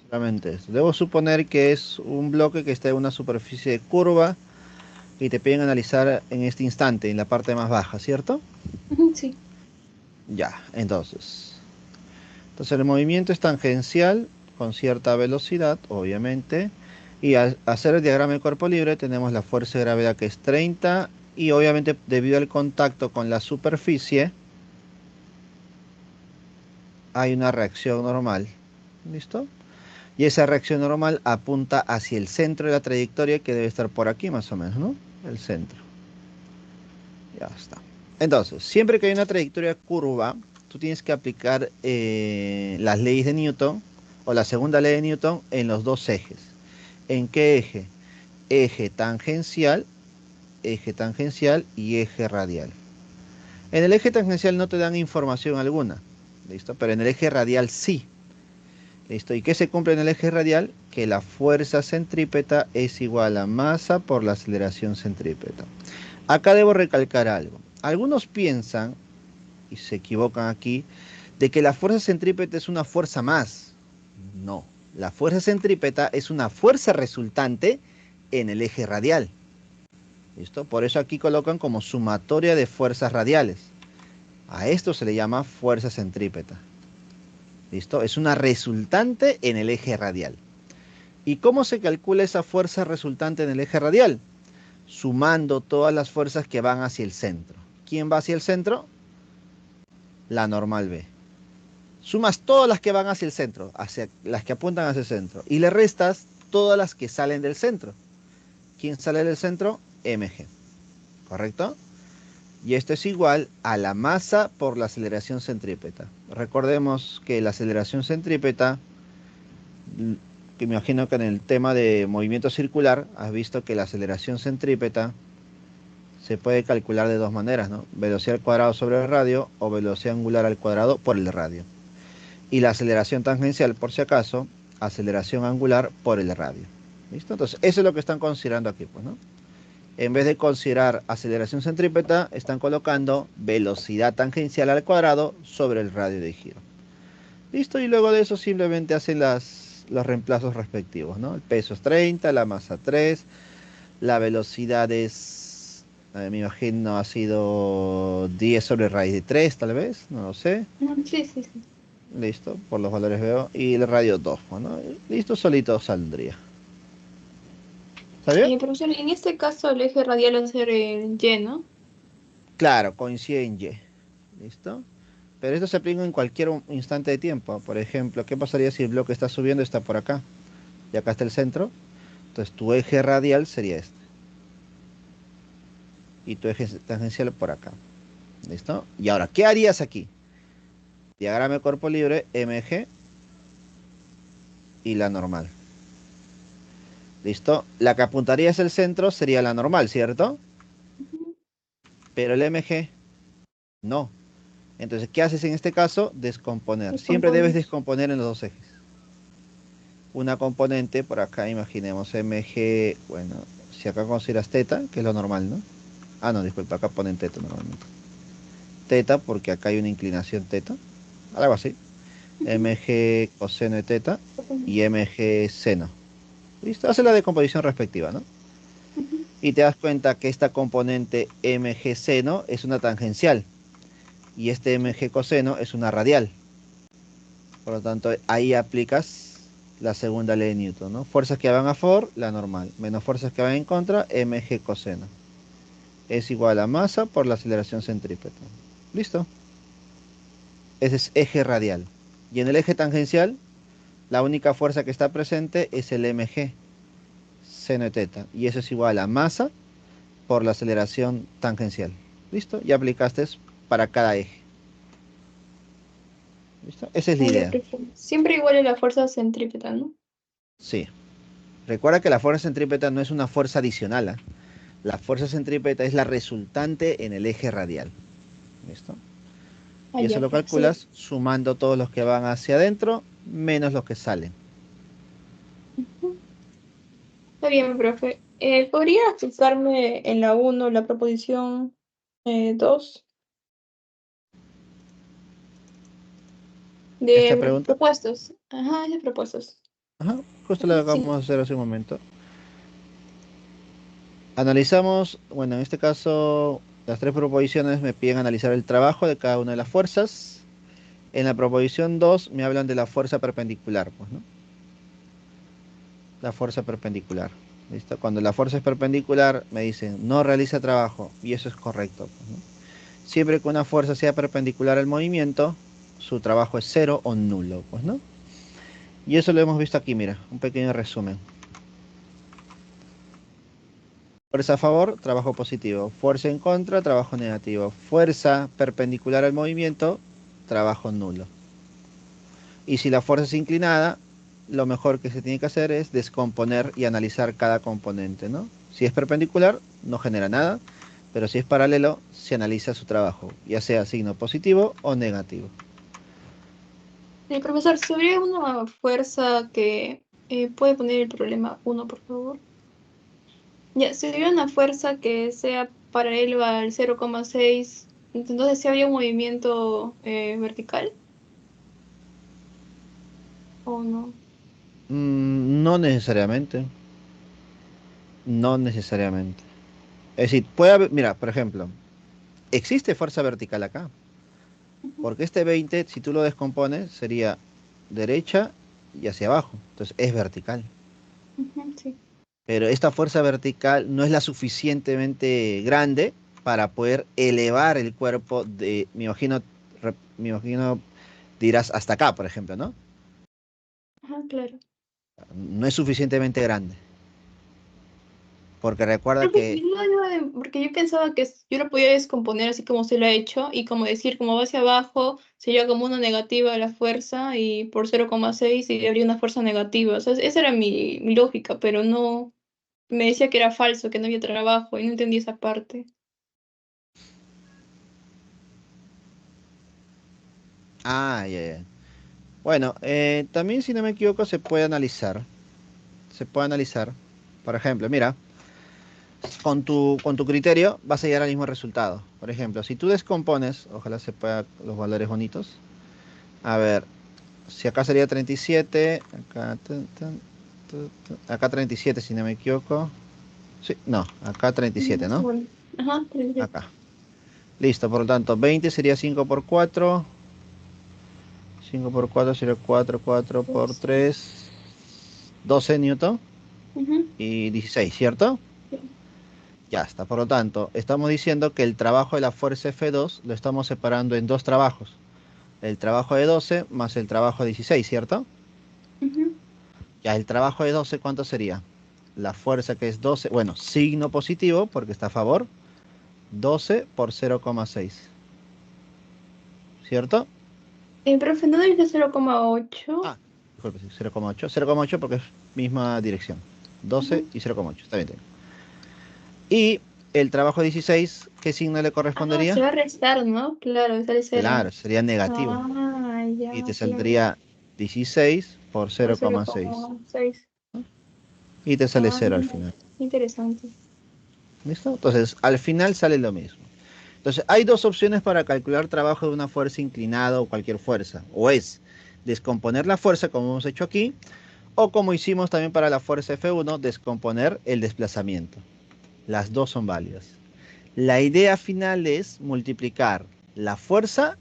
solamente eso. Debo suponer que es un bloque que está en una superficie curva y te piden analizar en este instante, en la parte más baja, ¿cierto? Ujú, sí. Ya, entonces el movimiento es tangencial con cierta velocidad, obviamente, y al hacer el diagrama de cuerpo libre tenemos la fuerza de gravedad que es 30 y obviamente debido al contacto con la superficie hay una reacción normal, ¿listo? Y esa reacción normal apunta hacia el centro de la trayectoria que debe estar por aquí más o menos, ¿no? El centro. Ya está. Entonces, siempre que hay una trayectoria curva, tú tienes que aplicar las leyes de Newton o la segunda ley de Newton en los dos ejes. ¿En qué eje? Eje tangencial y eje radial. En el eje tangencial no te dan información alguna, ¿listo? Pero en el eje radial sí. ¿Listo? ¿Y qué se cumple en el eje radial? Que la fuerza centrípeta es igual a masa por la aceleración centrípeta. Acá debo recalcar algo. Algunos piensan, y se equivocan aquí, de que la fuerza centrípeta es una fuerza más. No, la fuerza centrípeta es una fuerza resultante en el eje radial. ¿Listo? Por eso aquí colocan como sumatoria de fuerzas radiales. A esto se le llama fuerza centrípeta. ¿Listo? Es una resultante en el eje radial. ¿Y cómo se calcula esa fuerza resultante en el eje radial? Sumando todas las fuerzas que van hacia el centro. ¿Quién va hacia el centro? La normal B. Sumas todas las que van hacia el centro, hacia las que apuntan hacia el centro, y le restas todas las que salen del centro. ¿Quién sale del centro? mg. ¿Correcto? Y esto es igual a la masa por la aceleración centrípeta. Recordemos que la aceleración centrípeta, que me imagino que en el tema de movimiento circular, has visto que la aceleración centrípeta se puede calcular de dos maneras, ¿no? Velocidad al cuadrado sobre el radio o velocidad angular al cuadrado por el radio. Y la aceleración tangencial, por si acaso, aceleración angular por el radio. ¿Listo? Entonces, eso es lo que están considerando aquí, pues, ¿no? En vez de considerar aceleración centrípeta, están colocando velocidad tangencial al cuadrado sobre el radio de giro. ¿Listo? Y luego de eso simplemente hacen los reemplazos respectivos, ¿no? El peso es 30, la masa 3, la velocidad es, me imagino, ha sido 10 sobre raíz de 3, tal vez, no lo sé. Sí, sí, sí. Listo, por los valores veo. Y el radio 2, bueno, listo, solito saldría. ¿Está bien? Profesor, en este caso el eje radial va a ser el Y, ¿no? Claro, coincide en Y. ¿Listo? Pero esto se aplica en cualquier instante de tiempo. Por ejemplo, ¿qué pasaría si el bloque está subiendo y está por acá? Y acá está el centro. Entonces tu eje radial sería este. Y tu eje tangencial por acá. ¿Listo? Y ahora, ¿qué harías aquí? Diagrama de cuerpo libre, MG y la normal. ¿Listo? La que apuntaría hacia el centro sería la normal, ¿cierto? Ujú. Pero el MG no. Entonces, ¿qué haces en este caso? Descomponer. Siempre debes Descompones. descomponer en los dos ejes. Una componente, por acá imaginemos mg, bueno, si acá consideras teta, que es lo normal, ¿no? Ah, no, disculpa, acá ponen teta normalmente. Teta, porque acá hay una inclinación teta, algo así. Ujú. mg coseno de teta Coseno. y mg seno. ¿Listo? Hace la decomposición respectiva, ¿no? Ujú. Y te das cuenta que esta componente mg seno es una tangencial y este mg coseno es una radial. Por lo tanto, ahí aplicas la segunda ley de Newton, ¿no? Fuerzas que van a favor, la normal, menos fuerzas que van en contra, mg coseno. Es igual a masa por la aceleración centrípeta. ¿Listo? Ese es eje radial. Y en el eje tangencial, la única fuerza que está presente es el mg, seno de teta. Y eso es igual a masa por la aceleración tangencial. ¿Listo? Ya aplicaste para cada eje. ¿Listo? Esa es la idea. Siempre igual es la fuerza centrípeta, ¿no? Sí. Recuerda que la fuerza centrípeta no es una fuerza adicional, ¿eh? La fuerza centrípeta es la resultante en el eje radial. ¿Listo? Ah, Y eso ya, lo profe, sí. calculas sumando todos los que van hacia adentro menos los que salen. Ujú. Está bien, profe. ¿Podría explicarme en la uno la proposición 2 Esta de pregunta, propuestos? Ajá, de propuestos. ajá, justo la Ajá, acabamos sí. de hacer hace un momento. Analizamos, bueno, en este caso, las tres proposiciones me piden analizar el trabajo de cada una de las fuerzas. En la proposición 2 me hablan de la fuerza perpendicular, pues, ¿no? La fuerza perpendicular. ¿Listo? Cuando la fuerza es perpendicular, me dicen no realiza trabajo, y eso es correcto, pues, ¿no? Siempre que una fuerza sea perpendicular al movimiento, su trabajo es cero o nulo, pues, ¿no? Y eso lo hemos visto aquí, mira, un pequeño resumen. Fuerza a favor, trabajo positivo. Fuerza en contra, trabajo negativo. Fuerza perpendicular al movimiento, trabajo nulo. Y si la fuerza es inclinada, lo mejor que se tiene que hacer es descomponer y analizar cada componente, ¿no? Si es perpendicular, no genera nada, pero si es paralelo, se analiza su trabajo, ya sea signo positivo o negativo. Profesor, ¿sobre una fuerza que puede poner el problema uno, por favor? Ya, si hubiera una fuerza que sea paralelo al 0,6, entonces sí había un movimiento vertical o no. No necesariamente, no necesariamente. Es decir, puede haber, mira, por ejemplo, existe fuerza vertical acá, Ujú, porque este 20, si tú lo descompones, sería derecha y hacia abajo, entonces es vertical. ujú, sí. Pero esta fuerza vertical no es la suficientemente grande para poder elevar el cuerpo de, me imagino dirás hasta acá, por ejemplo, ¿no? Ajá, claro. No es suficientemente grande, porque recuerda Profe, que, porque yo pensaba que yo lo podía descomponer así como se lo ha hecho y como decir, como va hacia abajo, sería como una negativa de la fuerza y por 0,6 y habría una fuerza negativa. O sea, esa era mi lógica, pero no, me decía que era falso, que no había trabajo y no entendí esa parte. ya, ya. Bueno, también si no me equivoco se puede analizar, por ejemplo, mira, con tu criterio vas a llegar al mismo resultado. Por ejemplo, si tú descompones, ojalá se pueda los valores bonitos. A ver, si acá sería 37, acá, acá 37 si no me equivoco. Sí, no, acá 37, ¿no? Bueno, ajá, Acá. Listo, por lo tanto, 20 sería 5 por 4. 5 por 4 sería 4, 4 por 3. 12 newton ujú, y 16, ¿cierto? sí. Ya está. Por lo tanto, estamos diciendo que el trabajo de la fuerza F2 lo estamos separando en dos trabajos. El trabajo de 12 más el trabajo de 16, ¿cierto? Ujú. Ya el trabajo de 12, ¿cuánto sería? La fuerza que es 12, bueno, signo positivo porque está a favor, 12 por 0,6, ¿cierto? Profe, ¿no dice 0,8? Ah, disculpe, sí, 0,8, 0,8 porque es misma dirección, 12 Ujú. y 0,8, está bien. Está bien. Y el trabajo 16, ¿qué signo le Ah, se correspondería? va a restar, ¿no? Claro, sale cero. Claro, sería negativo. Ah, Y ya, te claro. saldría 16 por Por 0,6. 0,6. Y te sale Ah, 0 al final. interesante. ¿Listo? Entonces, al final sale lo mismo. Entonces, hay dos opciones para calcular trabajo de una fuerza inclinada o cualquier fuerza. O es descomponer la fuerza, como hemos hecho aquí, o como hicimos también para la fuerza F1, descomponer el desplazamiento. Las dos son válidas. La idea final es multiplicar la fuerza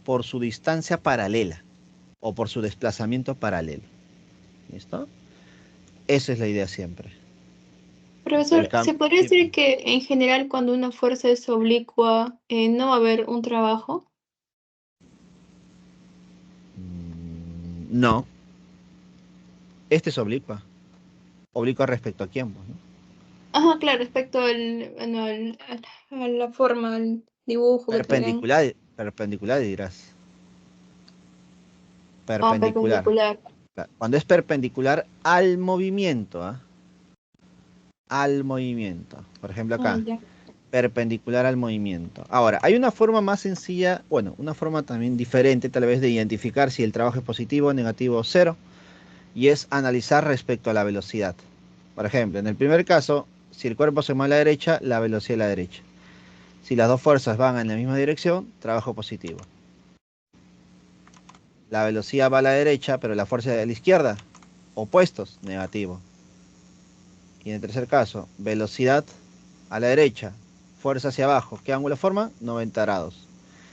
por su distancia paralela o por su desplazamiento paralelo. ¿Listo? Esa es la idea siempre. El Profesor, ¿se campo. podría decir que en general cuando una fuerza es oblicua no va a haber un trabajo? No, este es oblicua. ¿Oblicua respecto a quién? Pues, ¿no? Ajá, claro, respecto bueno, a la forma, al dibujo que tienen. Perpendicular dirás. Ah, Perpendicular. perpendicular. Cuando es perpendicular al movimiento, ¿ah? Al movimiento. Por ejemplo Ah, acá, ya. perpendicular al movimiento. Ahora, hay una forma más sencilla, bueno, una forma también diferente tal vez de identificar si el trabajo es positivo, negativo o cero, y es analizar respecto a la velocidad. Por ejemplo, en el primer caso, si el cuerpo se mueve a la derecha, la velocidad a la derecha. Si las dos fuerzas van en la misma dirección, trabajo positivo. La velocidad va a la derecha, pero la fuerza a la izquierda, opuestos, negativo. Y en el tercer caso, velocidad a la derecha, fuerza hacia abajo. ¿Qué ángulo forma? 90 grados.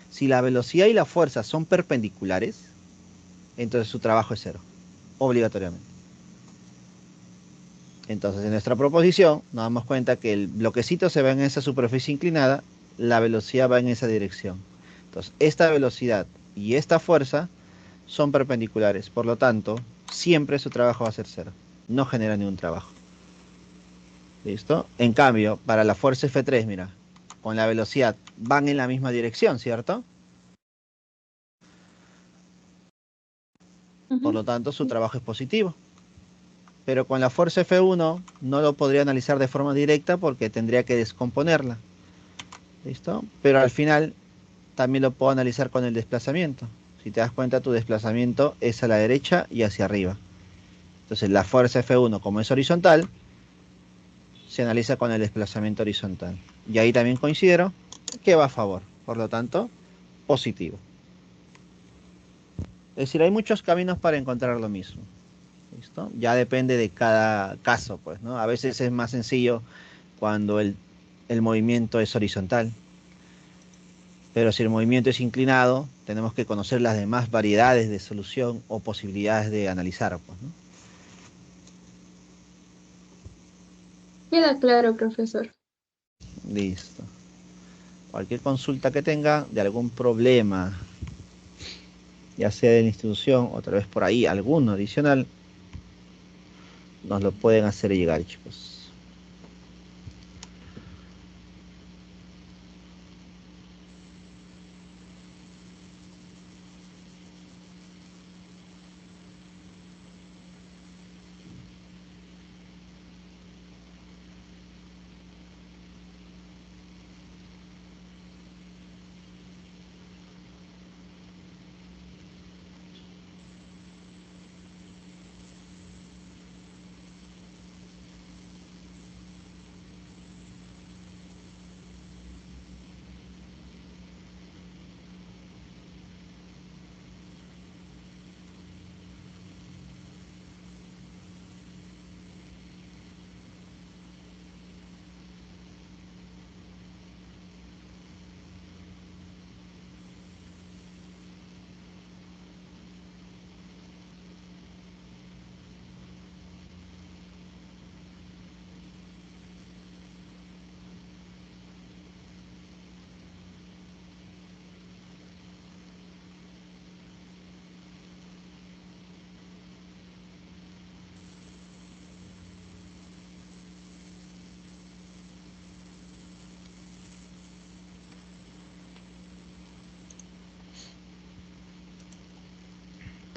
Si la velocidad y la fuerza son perpendiculares, entonces su trabajo es cero, obligatoriamente. Entonces, en nuestra proposición, nos damos cuenta que el bloquecito se va en esa superficie inclinada, la velocidad va en esa dirección. Entonces, esta velocidad y esta fuerza son perpendiculares, por lo tanto, siempre su trabajo va a ser cero. No genera ningún trabajo. ¿Listo? En cambio, para la fuerza F3, mira, con la velocidad van en la misma dirección, ¿cierto? Por Ujú. lo tanto, su trabajo es positivo. Pero con la fuerza F1 no lo podría analizar de forma directa porque tendría que descomponerla. ¿Listo? Pero al final también lo puedo analizar con el desplazamiento. Si te das cuenta, tu desplazamiento es a la derecha y hacia arriba. Entonces la fuerza F1, como es horizontal, se analiza con el desplazamiento horizontal. Y ahí también considero que va a favor. Por lo tanto, positivo. Es decir, hay muchos caminos para encontrar lo mismo. ¿Listo? Ya depende de cada caso, pues, ¿no? A veces es más sencillo cuando el movimiento es horizontal. Pero si el movimiento es inclinado, tenemos que conocer las demás variedades de solución o posibilidades de analizar, pues, ¿no? Queda claro, profesor. Listo. Cualquier consulta que tenga de algún problema, ya sea de la institución o tal vez por ahí alguno adicional, nos lo pueden hacer llegar, chicos.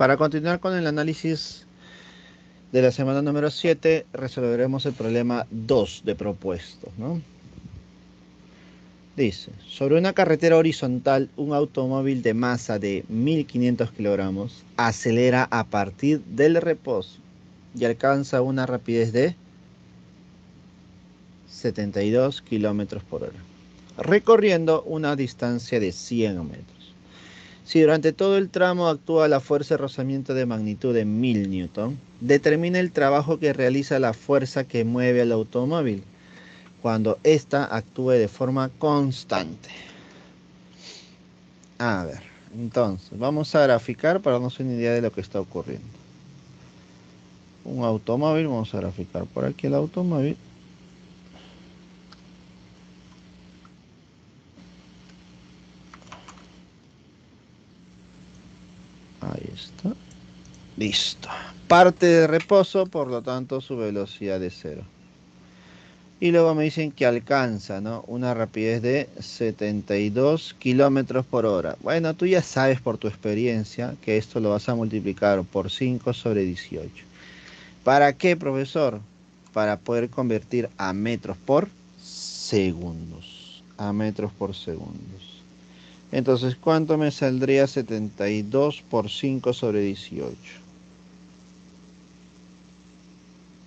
Para continuar con el análisis de la semana número 7, resolveremos el problema 2 de propuestos, ¿no? Dice, sobre una carretera horizontal, un automóvil de masa de 1500 kilogramos acelera a partir del reposo y alcanza una rapidez de 72 kilómetros por hora, recorriendo una distancia de 100 metros. Si durante todo el tramo actúa la fuerza de rozamiento de magnitud de 1000 newton, determina el trabajo que realiza la fuerza que mueve al automóvil cuando ésta actúe de forma constante. A ver, entonces, vamos a graficar para darnos una idea de lo que está ocurriendo. Un automóvil, vamos a graficar por aquí el automóvil. Ahí está. Listo. Parte de reposo, por lo tanto su velocidad es cero. Y luego me dicen que alcanza, ¿no? Una rapidez de 72 kilómetros por hora. Bueno, tú ya sabes por tu experiencia que esto lo vas a multiplicar por 5 sobre 18. ¿Para qué, profesor? Para poder convertir a metros por segundos. A metros por segundos. Entonces, ¿cuánto me saldría 72 por 5 sobre 18?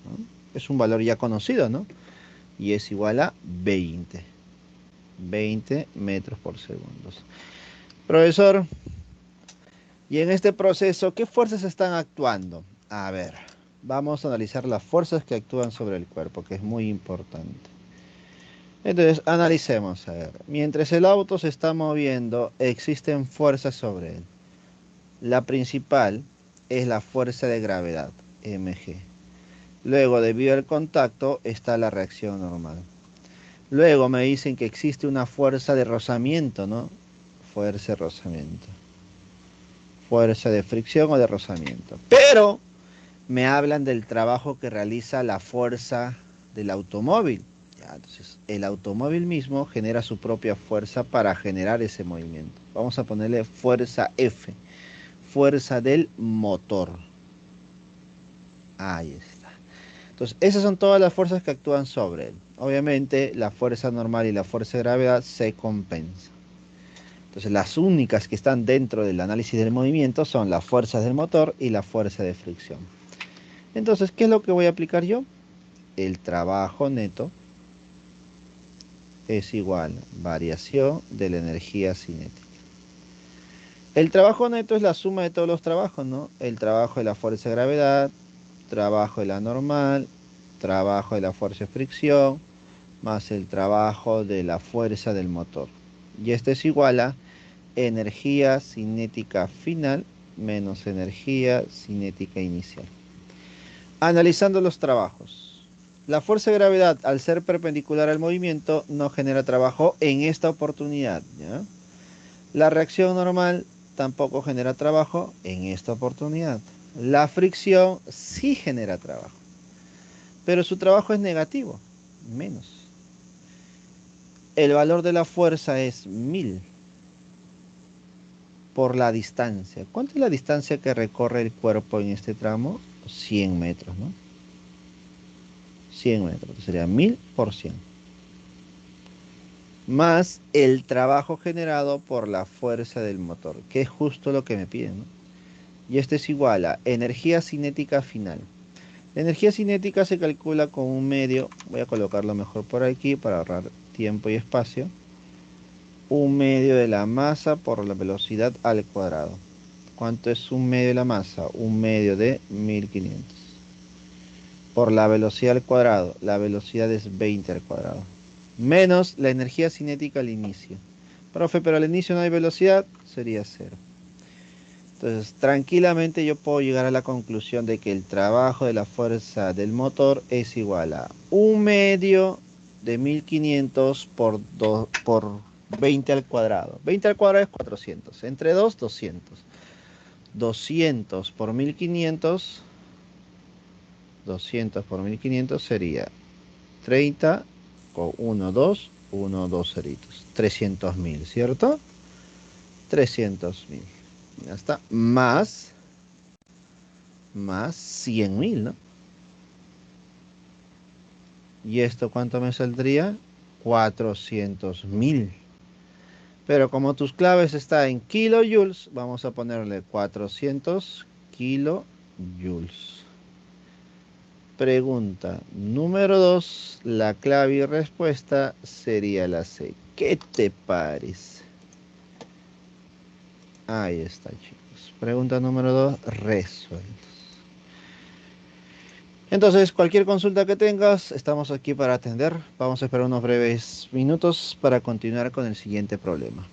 ¿No? Es un valor ya conocido, ¿no? Y es igual a 20. 20 metros por segundos. Profesor, y en este proceso, ¿qué fuerzas están actuando? A ver, vamos a analizar las fuerzas que actúan sobre el cuerpo, que es muy importante. Entonces, analicemos, a ver. Mientras el auto se está moviendo, existen fuerzas sobre él. La principal es la fuerza de gravedad, mg. Luego, debido al contacto, está la reacción normal. Luego me dicen que existe una fuerza de rozamiento, ¿no? Fuerza de rozamiento. Fuerza de fricción o de rozamiento. Pero me hablan del trabajo que realiza la fuerza del automóvil. Ya, entonces, el automóvil mismo genera su propia fuerza para generar ese movimiento. Vamos a ponerle fuerza F, fuerza del motor. Ahí está. Entonces, esas son todas las fuerzas que actúan sobre él. Obviamente, la fuerza normal y la fuerza de gravedad se compensan. Entonces, las únicas que están dentro del análisis del movimiento son las fuerzas del motor y la fuerza de fricción. Entonces, ¿qué es lo que voy a aplicar yo? El trabajo neto es igual a variación de la energía cinética. El trabajo neto es la suma de todos los trabajos, ¿no? El trabajo de la fuerza de gravedad, trabajo de la normal, trabajo de la fuerza de fricción, más el trabajo de la fuerza del motor. Y esto es igual a energía cinética final menos energía cinética inicial. Analizando los trabajos. La fuerza de gravedad, al ser perpendicular al movimiento, no genera trabajo en esta oportunidad, ¿ya? La reacción normal tampoco genera trabajo en esta oportunidad. La fricción sí genera trabajo, pero su trabajo es negativo, menos. El valor de la fuerza es 1000 por la distancia. ¿Cuánto es la distancia que recorre el cuerpo en este tramo? 100 metros, ¿no? 100 metros, sería 1000 por 100. Más el trabajo generado por la fuerza del motor, que es justo lo que me piden, ¿no? Y esto es igual a energía cinética final. La energía cinética se calcula con un medio, voy a colocarlo mejor por aquí para ahorrar tiempo y espacio, un medio de la masa por la velocidad al cuadrado. ¿Cuánto es un medio de la masa? Un medio de 1500. Por la velocidad al cuadrado, la velocidad es 20 al cuadrado. Menos la energía cinética al inicio. Profe, pero al inicio no hay velocidad, sería cero. Entonces, tranquilamente yo puedo llegar a la conclusión de que el trabajo de la fuerza del motor es igual a un medio de 1500 por 20 al cuadrado. 20 al cuadrado es 400. Entre 2, 200. 200 por 1500. 200 por 1500 sería 30 con 1, 2, 1, 2 ceritos. 300.000, ¿cierto? 300.000. Ya está. Más 100.000, ¿no? ¿Y esto cuánto me saldría? 400.000. Pero como tus claves está en kilojoules, vamos a ponerle 400 kilojoules. Pregunta número 2. La clave y respuesta sería la C. ¿Qué te parece? Ahí está, chicos. Pregunta número 2, resuelta. Entonces, cualquier consulta que tengas, estamos aquí para atender. Vamos a esperar unos breves minutos para continuar con el siguiente problema.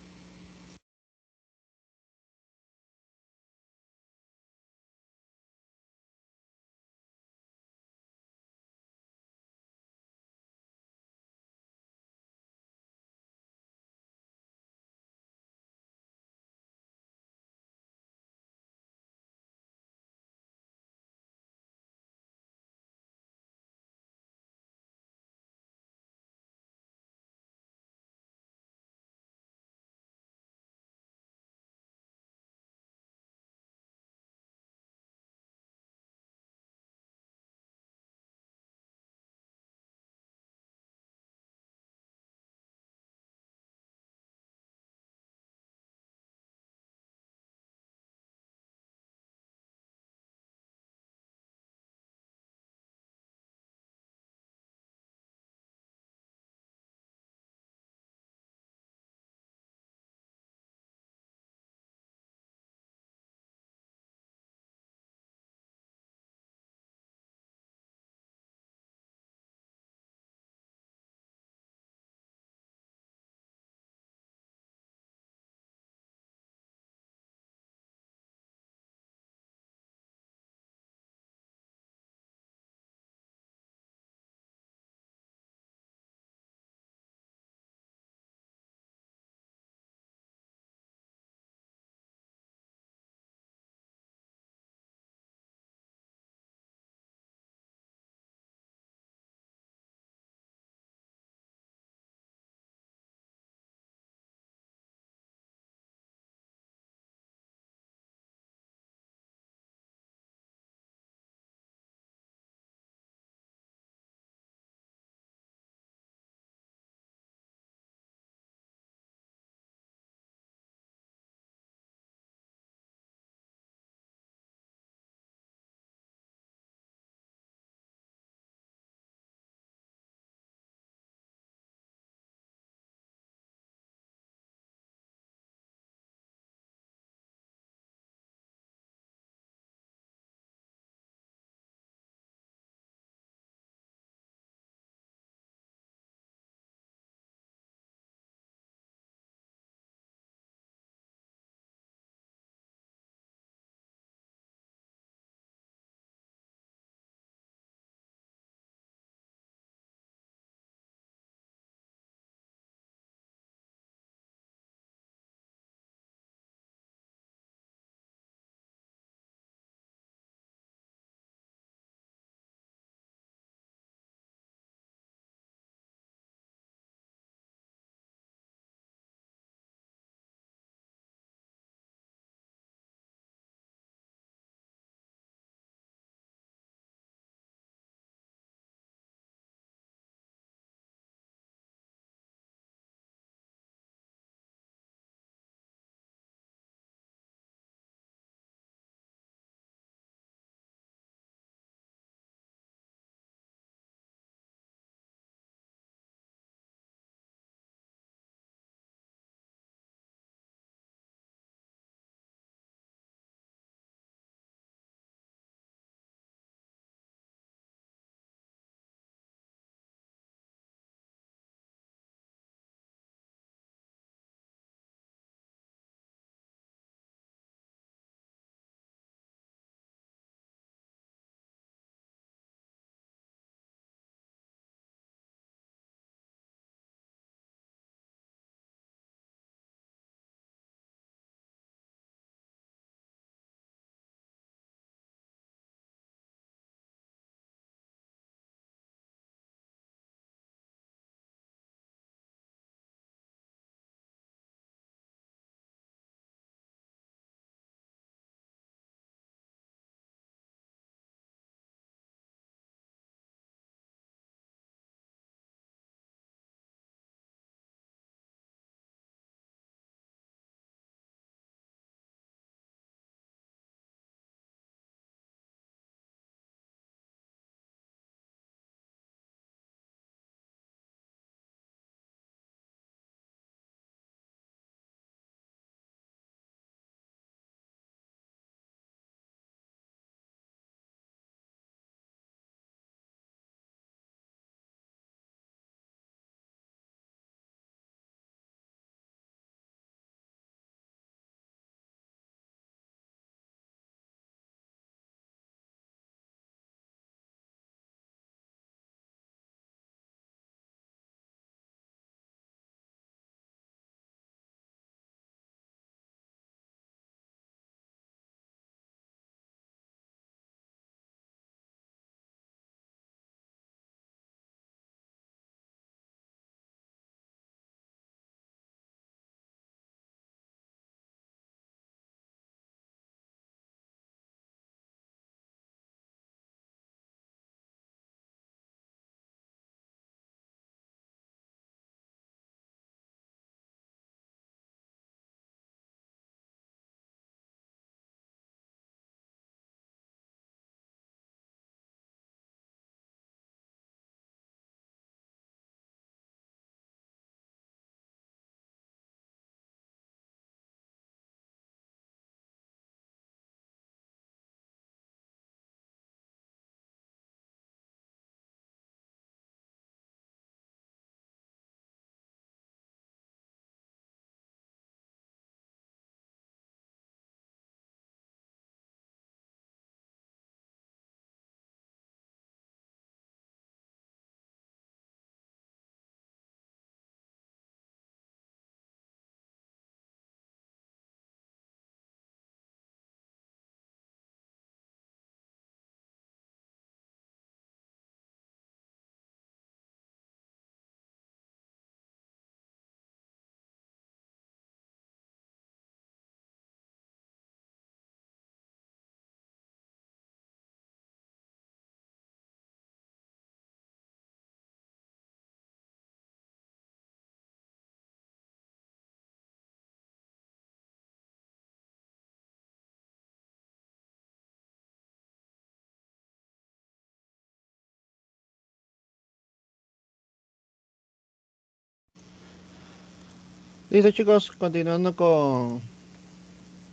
Listo, chicos, continuando con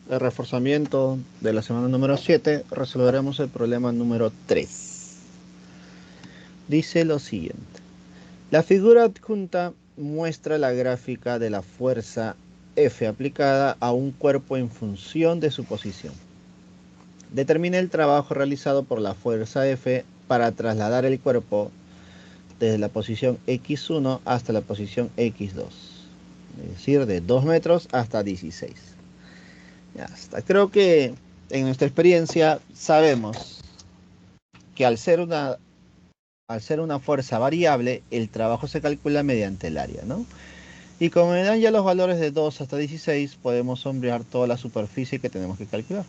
el reforzamiento de la semana número 7, resolveremos el problema número 3. Dice lo siguiente. La figura adjunta muestra la gráfica de la fuerza F aplicada a un cuerpo en función de su posición. Determina el trabajo realizado por la fuerza F para trasladar el cuerpo desde la posición X1 hasta la posición X2. Es decir, de 2 metros hasta 16. Ya está. Creo que en nuestra experiencia sabemos que al ser una fuerza variable, el trabajo se calcula mediante el área, ¿no? Y como me dan ya los valores de 2 hasta 16, podemos sombrear toda la superficie que tenemos que calcular.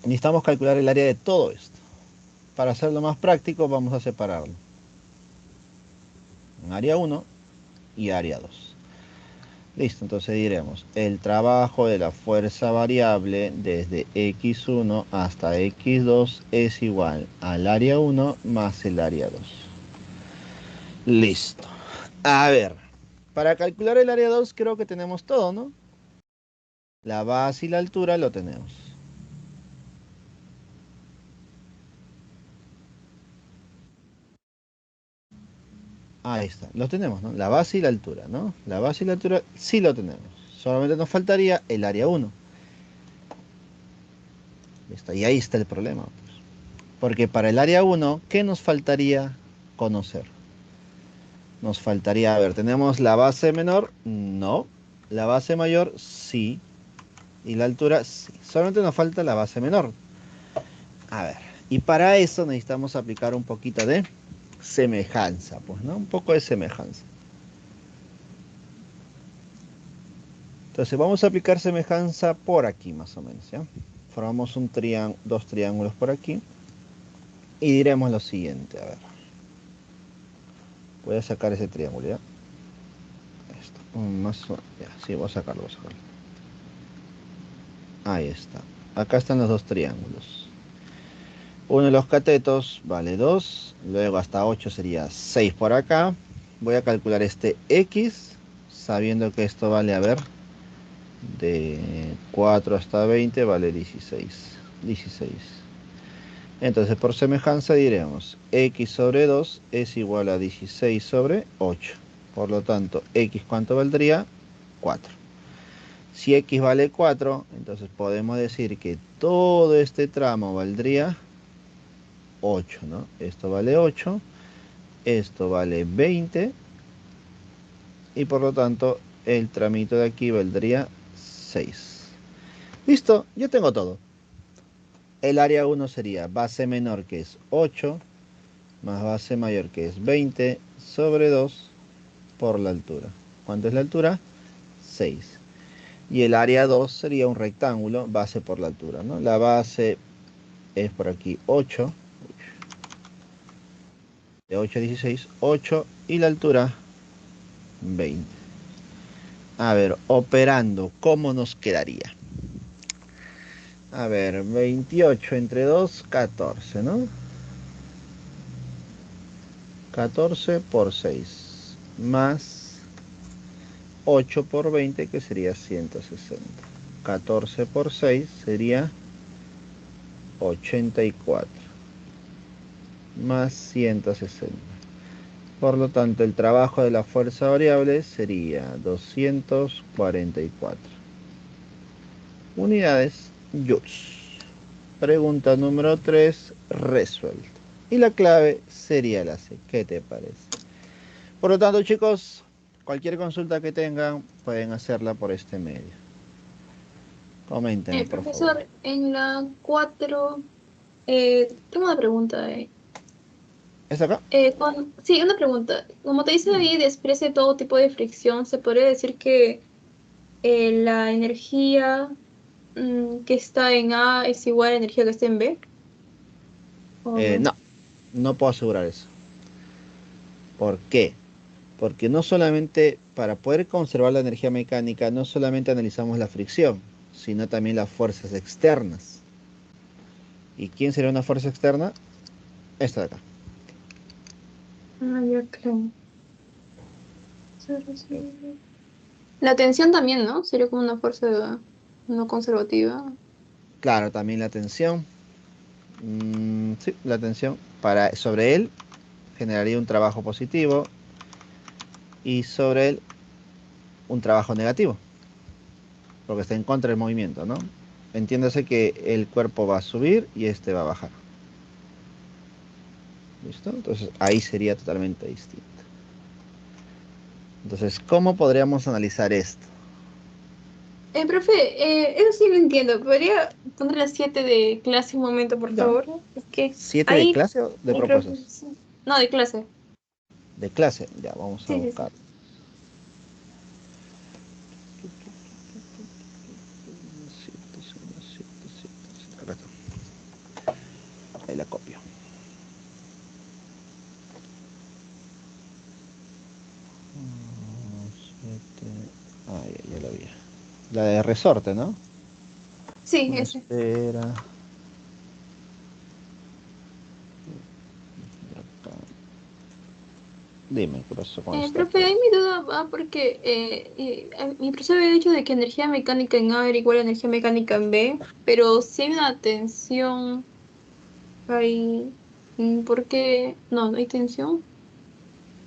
Necesitamos calcular el área de todo esto. Para hacerlo más práctico, vamos a separarlo en área 1 y área 2. Listo, entonces diremos, el trabajo de la fuerza variable desde X1 hasta X2 es igual al área 1 más el área 2. Listo. A ver, para calcular el área 2 creo que tenemos todo, ¿no? La base y la altura lo tenemos. Ahí está, lo tenemos, ¿no? La base y la altura, ¿no? La base y la altura sí lo tenemos. Solamente nos faltaría el área 1. Listo, y ahí está el problema, pues. Porque para el área 1, ¿qué nos faltaría conocer? Nos faltaría, a ver, ¿tenemos la base menor? No. La base mayor, sí. Y la altura, sí. Solamente nos falta la base menor. A ver, y para eso necesitamos aplicar un poquito de semejanza, pues, ¿no? Un poco de semejanza. Entonces vamos a aplicar semejanza por aquí, más o menos, ¿ya? Formamos dos triángulos por aquí. Y diremos lo siguiente, a ver. Voy a sacar ese triángulo, ¿ya? Esto, ya, sí, voy a sacarlo. Ahí está. Acá están los dos triángulos. Uno de los catetos vale 2, luego hasta 8 sería 6 por acá. Voy a calcular este X, sabiendo que esto vale, a ver, de 4 hasta 20 vale 16. Entonces, por semejanza diremos, X sobre 2 es igual a 16 sobre 8. Por lo tanto, X, ¿cuánto valdría? 4. Si X vale 4, entonces podemos decir que todo este tramo valdría 8, ¿no? Esto vale 8, esto vale 20, y por lo tanto el tramito de aquí valdría 6. Listo, ya tengo todo. El área 1 sería base menor, que es 8, más base mayor, que es 20, sobre 2 por la altura. ¿Cuánto es la altura? 6. Y el área 2 sería un rectángulo, base por la altura, ¿no? La base es por aquí 8, de 8 a 16, 8, y la altura 20. A ver, operando, ¿cómo nos quedaría? A ver, 28 entre 2, 14, ¿no? 14 por 6, más 8 por 20, que sería 160. 14 por 6 sería 84, más 160. Por lo tanto, el trabajo de la fuerza variable sería 244 unidades joules. Pregunta número 3, resuelta. Y la clave sería la C. ¿Qué te parece? Por lo tanto, chicos, cualquier consulta que tengan, pueden hacerla por este medio. Coméntenme, por favor. Profesor, en la 4, tengo una pregunta. ¿Está acá? Sí, una pregunta. Como te dice ahí, desprecia todo tipo de fricción, ¿se podría decir que la energía que está en A es igual a la energía que está en B? ¿O no? No, no puedo asegurar eso. ¿Por qué? Porque no solamente, para poder conservar la energía mecánica, no solamente analizamos la fricción, sino también las fuerzas externas. ¿Y quién sería una fuerza externa? Esta de acá. Ah, ya creo. La tensión también, ¿no? Sería como una fuerza no conservativa. Claro, también la tensión. Sí, la tensión. Sobre él generaría un trabajo positivo y sobre él un trabajo negativo, porque está en contra del movimiento, ¿no? Entiéndase que el cuerpo va a subir y este va a bajar. ¿Listo? Entonces ahí sería totalmente distinto. Entonces, ¿cómo podríamos analizar esto? Profe, eso sí lo entiendo. ¿Podría poner las 7 de clase un momento, por Ya. favor? Es que ¿7 de ahí clase o de mi propuestas? profesor... No, de clase. De clase. Ya, vamos a Sí, sí, sí. buscar. 7, acá está. Ahí la copio. Ah, ya la vi. La de resorte, ¿no? Sí, Una ese. esfera. Dime, ¿qué pasó con esta Profe, prueba? ahí mi duda va porque mi profesor había dicho de que energía mecánica en A era igual a energía mecánica en B, pero si hay una tensión ahí, ¿por qué? No, no hay tensión.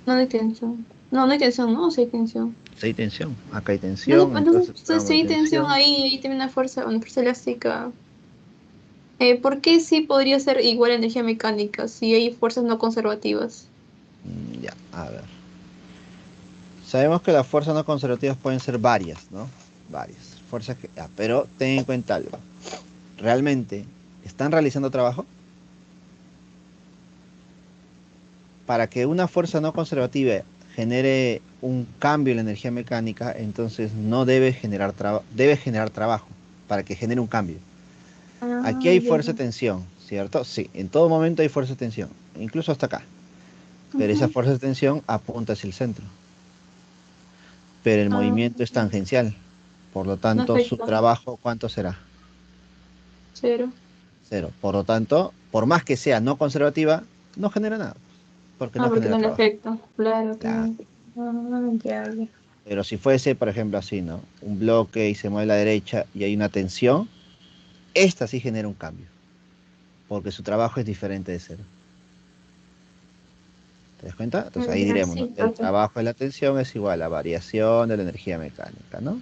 No, no hay tensión. No, no hay tensión, ¿no? O sí hay tensión. Si hay tensión, acá hay Entonces, tensión, entonces, entonces entonces, hablamos si de hay tensión tensión. ahí, ahí tiene una fuerza elástica. ¿Por qué sí podría ser igual a energía mecánica si hay fuerzas no conservativas? Ya, a ver. Sabemos que las fuerzas no conservativas pueden ser varias, ¿no? Varias. Fuerzas que. Pero ten en cuenta algo. ¿Realmente están realizando trabajo? Para que una fuerza no conservativa genere un cambio en la energía mecánica, entonces no debe generar debe generar trabajo para que genere un cambio. Aquí Ah, hay ya, fuerza ya. de tensión, ¿cierto? Sí, en todo momento hay fuerza de tensión, incluso hasta acá. Pero esa Ujú. fuerza de tensión apunta hacia el centro. Pero el Ah, movimiento es tangencial. Por lo no tanto, su afecta. trabajo, ¿cuánto será? Cero. Cero. Por lo tanto, por más que sea no conservativa, no genera nada, porque Ah, no porque genera no le trabajo. afecta. Claro, Claro. claro. Ah, ya, ya. Pero si fuese, por ejemplo, así, ¿no? Un bloque y se mueve a la derecha y hay una tensión, esta sí genera un cambio, porque su trabajo es diferente de cero. ¿Te das cuenta? Entonces ahí Ya, diremos, sí, ¿no? El profe. trabajo de la tensión es igual a la variación de la energía mecánica, ¿no?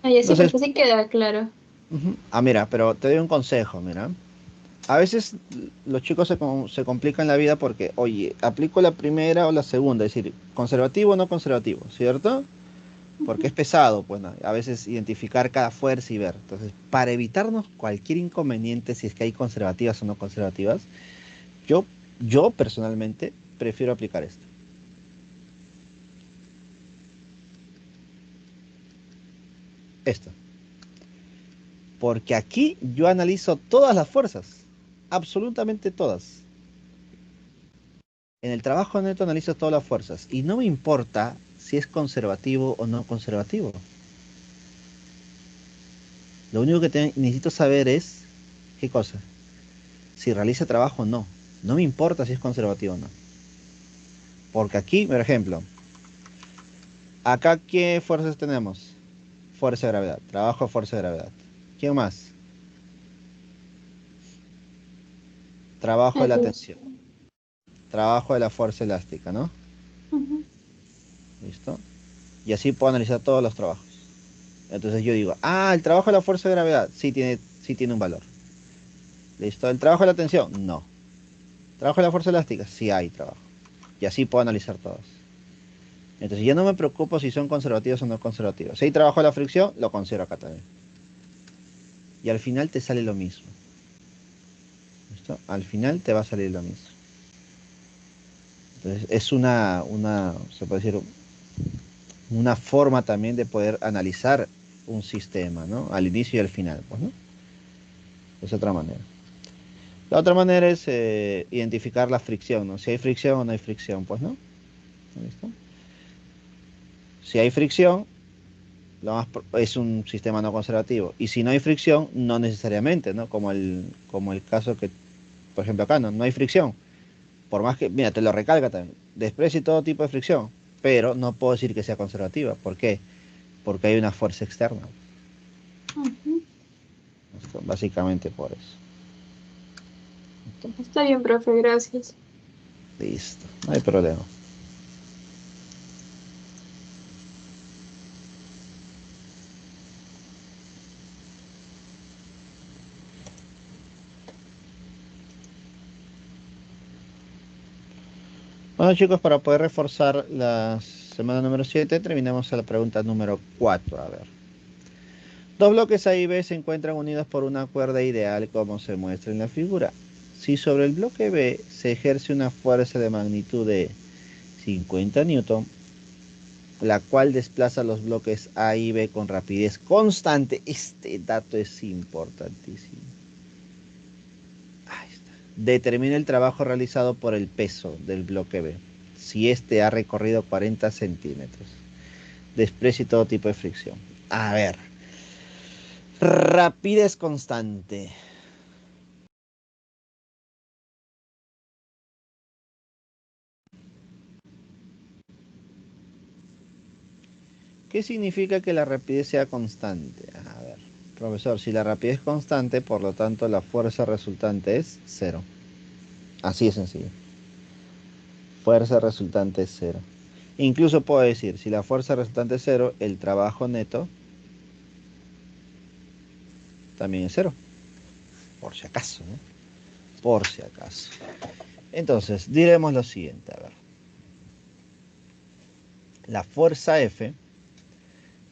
Ah, ya, sí, Entonces, profe, sí queda claro. mira, pero te doy un consejo, mira. A veces los chicos se complican la vida porque, oye, aplico la primera o la segunda, es decir, conservativo o no conservativo, ¿cierto? Porque es pesado, pues, ¿no? A veces identificar cada fuerza y ver. Entonces, para evitarnos cualquier inconveniente, si es que hay conservativas o no conservativas, yo, yo personalmente prefiero aplicar esto. Esto. Porque aquí yo analizo todas las fuerzas, absolutamente todas. En el trabajo neto analizo todas las fuerzas y no me importa si es conservativo o no conservativo. Lo único que necesito saber es qué cosa, si realiza trabajo o no. No me importa si es conservativo o no. Porque aquí, por ejemplo, acá ¿qué fuerzas tenemos? Fuerza de gravedad, trabajo de fuerza de gravedad. ¿Quién más? Trabajo de la tensión, Atención. trabajo de la fuerza elástica, ¿no? Ujú. ¿Listo? Y así puedo analizar todos los trabajos. Entonces yo digo, el trabajo de la fuerza de gravedad sí tiene un valor. ¿Listo? ¿El trabajo de la tensión? No. ¿Trabajo de la fuerza elástica? Sí hay trabajo. Y así puedo analizar todos. Entonces yo no me preocupo si son conservativos o no conservativos. Si hay trabajo de la fricción, lo considero acá también. Y al final te sale lo mismo. ¿Listo? Al final te va a salir lo mismo. Entonces es se puede decir, una forma también de poder analizar un sistema, ¿no? Al inicio y al final, pues, ¿no? Es otra manera. La otra manera es identificar la fricción, ¿no? Si hay fricción o no hay fricción, pues, ¿no? ¿Listo? Si hay fricción, es un sistema no conservativo. Y si no hay fricción, no necesariamente, ¿no? Como el caso que, por ejemplo, acá no hay fricción. Por más que, mira, te lo recalca también, desprecia todo tipo de fricción, pero no puedo decir que sea conservativa. ¿Por qué? Porque hay una fuerza externa. Ujú. ¿Listo? Básicamente por eso. ¿Listo? Está bien, profe, gracias. Listo, no hay problema. Bueno, chicos, para poder reforzar la semana número 7, terminamos a la pregunta número 4. A ver. Dos bloques A y B se encuentran unidos por una cuerda ideal, como se muestra en la figura. Si sobre el bloque B se ejerce una fuerza de magnitud de 50 newton, la cual desplaza los bloques A y B con rapidez constante. Este dato es importantísimo. Ahí está. Determina el trabajo realizado por el peso del bloque B. Si éste ha recorrido 40 centímetros. Desprecie todo tipo de fricción. A ver. Rapidez constante. ¿Qué significa que la rapidez sea constante? A ver, profesor, si la rapidez es constante, por lo tanto la fuerza resultante es cero. Así de sencillo. Fuerza resultante es cero. Incluso puedo decir, si la fuerza resultante es cero, el trabajo neto también es cero. Por si acaso, ¿no? Por si acaso. Entonces, diremos lo siguiente, a ver. La fuerza F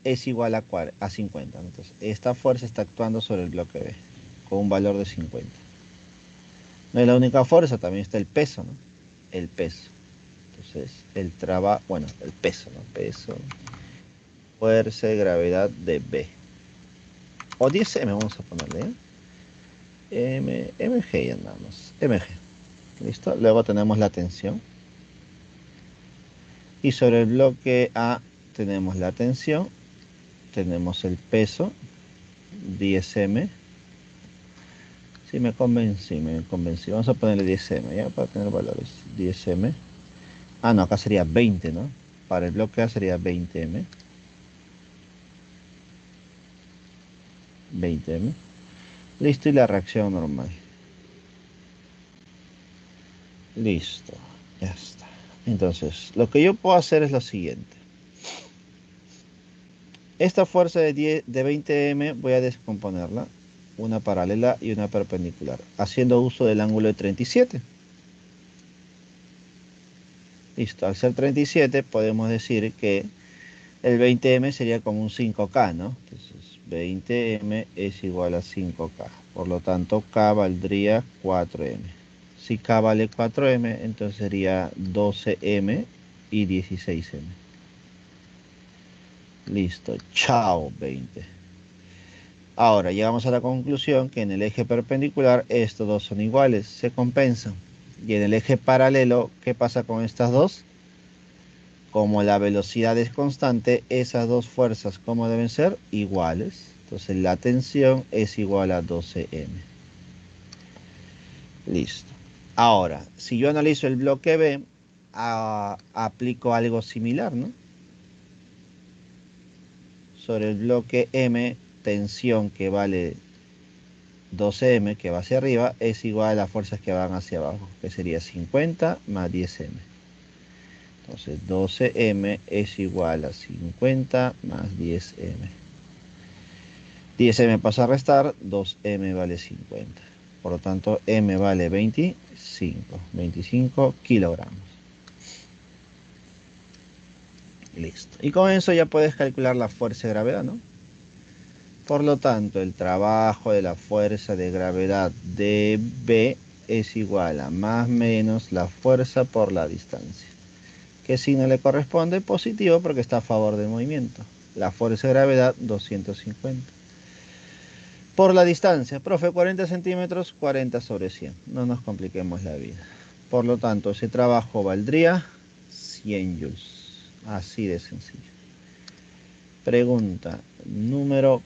es igual a 50. Entonces, esta fuerza está actuando sobre el bloque B con un valor de 50. No es la única fuerza, también está el peso, ¿no? El peso. Entonces, el trabajo, bueno, el peso, ¿no? Peso, fuerza de gravedad de B. O 10M vamos a ponerle, MG y andamos. MG. ¿Listo? Luego tenemos la tensión. Y sobre el bloque A tenemos la tensión, tenemos el peso, 10M. Sí, me convencí, me convencí. Vamos a ponerle 10M, ¿ya? Para tener valores. 10M. Ah, no, acá sería 20, ¿no? Para el bloque A sería 20M. 20M. Listo, y la reacción normal. Listo, ya está. Entonces, lo que yo puedo hacer es lo siguiente. Esta fuerza de 20M voy a descomponerla. Una paralela y una perpendicular, haciendo uso del ángulo de 37. Listo, al ser 37 podemos decir que el 20M sería como un 5K, ¿no? Entonces 20M es igual a 5K. Por lo tanto, K valdría 4M. Si K vale 4M, entonces sería 12M y 16M. Listo, chao 20. Ahora llegamos a la conclusión que en el eje perpendicular estos dos son iguales, se compensan. Y en el eje paralelo, ¿qué pasa con estas dos? Como la velocidad es constante, esas dos fuerzas, ¿cómo deben ser? Iguales. Entonces la tensión es igual a 12M. Listo. Ahora, si yo analizo el bloque B, aplico algo similar, ¿no? Sobre el bloque M, tensión que vale 12M, que va hacia arriba, es igual a las fuerzas que van hacia abajo, que sería 50 más 10M. Entonces 12M es igual a 50 más 10M. 10M pasa a restar, 2M vale 50. Por lo tanto, M vale 25 kilogramos. Listo. Y con eso ya puedes calcular la fuerza de gravedad, ¿no? Por lo tanto, el trabajo de la fuerza de gravedad de B es igual a más menos la fuerza por la distancia. ¿Qué signo le corresponde? Positivo porque está a favor del movimiento. La fuerza de gravedad 250. Por la distancia, profe, 40 centímetros, 40 sobre 100. No nos compliquemos la vida. Por lo tanto, ese trabajo valdría 100 joules. Así de sencillo. Pregunta número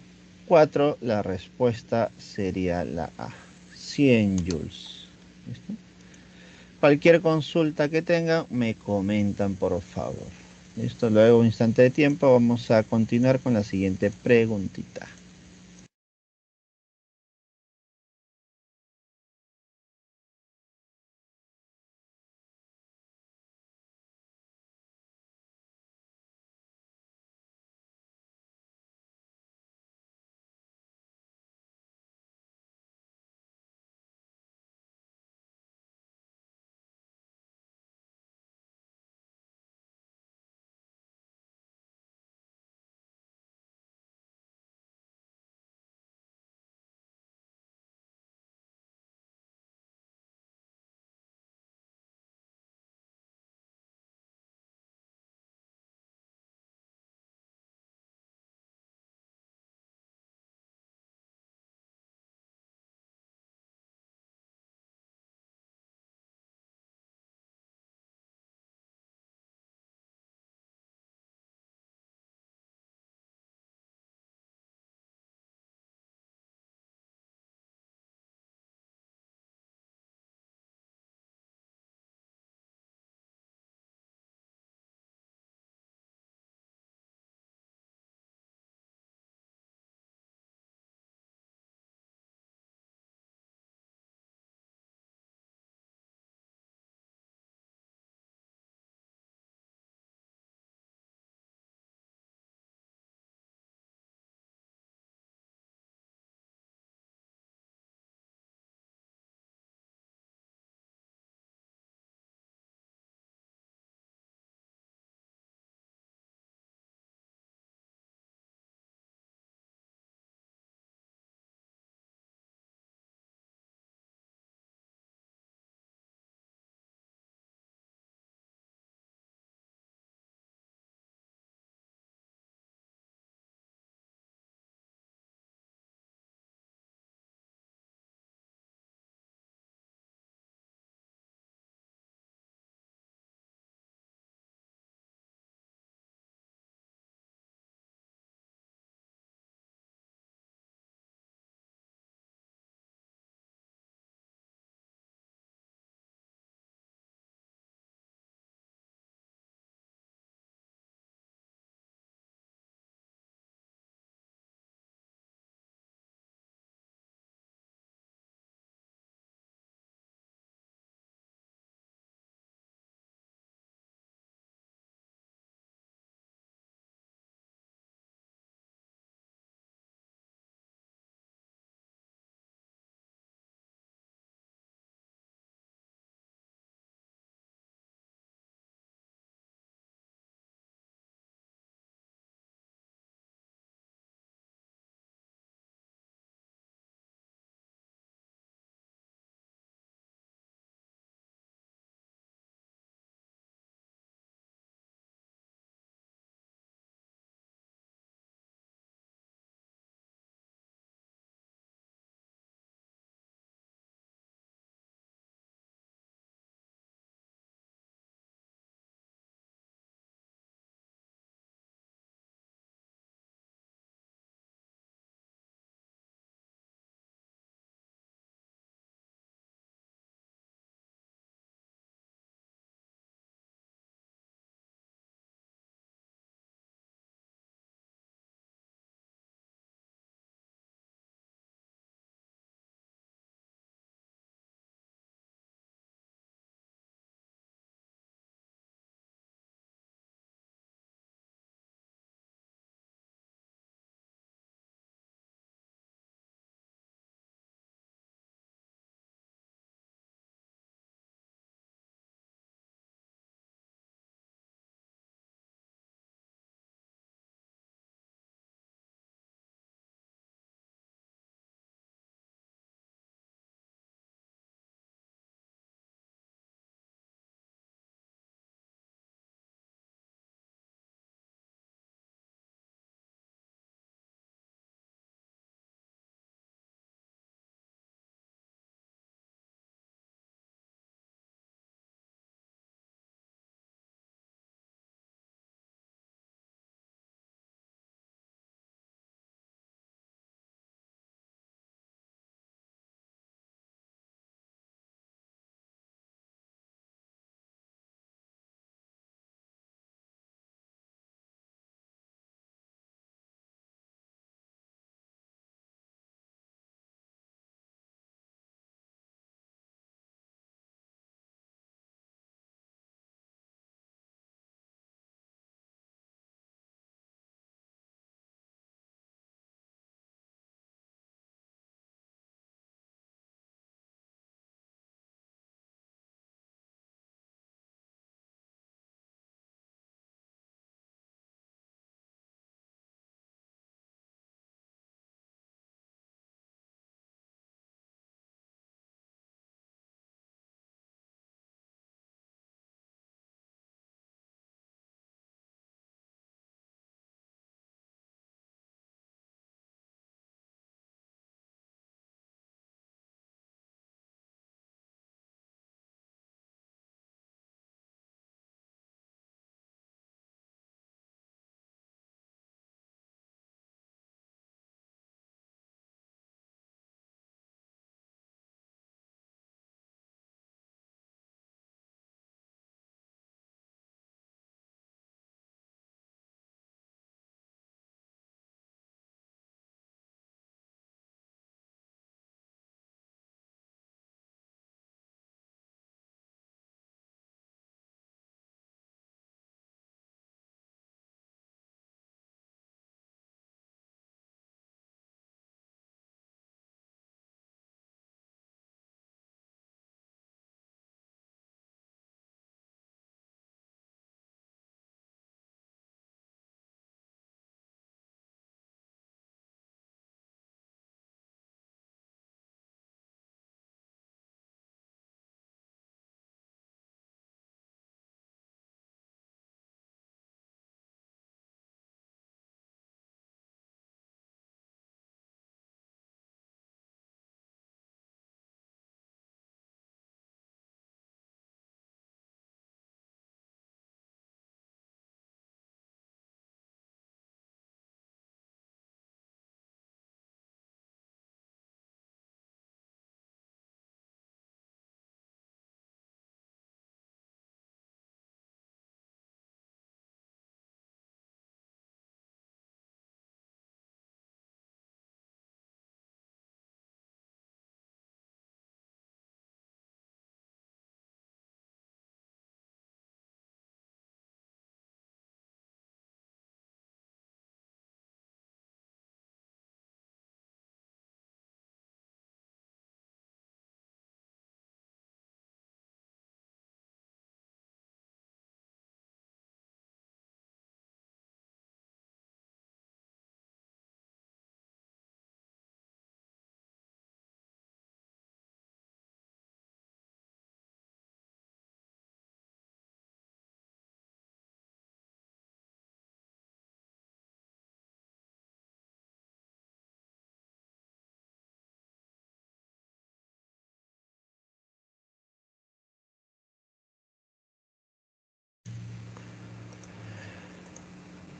4. La respuesta sería la A. 100 joules. ¿Listo? cualquier consulta que tengan, me comentan, por favor. Listo, luego un instante de tiempo, vamos a continuar con la siguiente preguntita.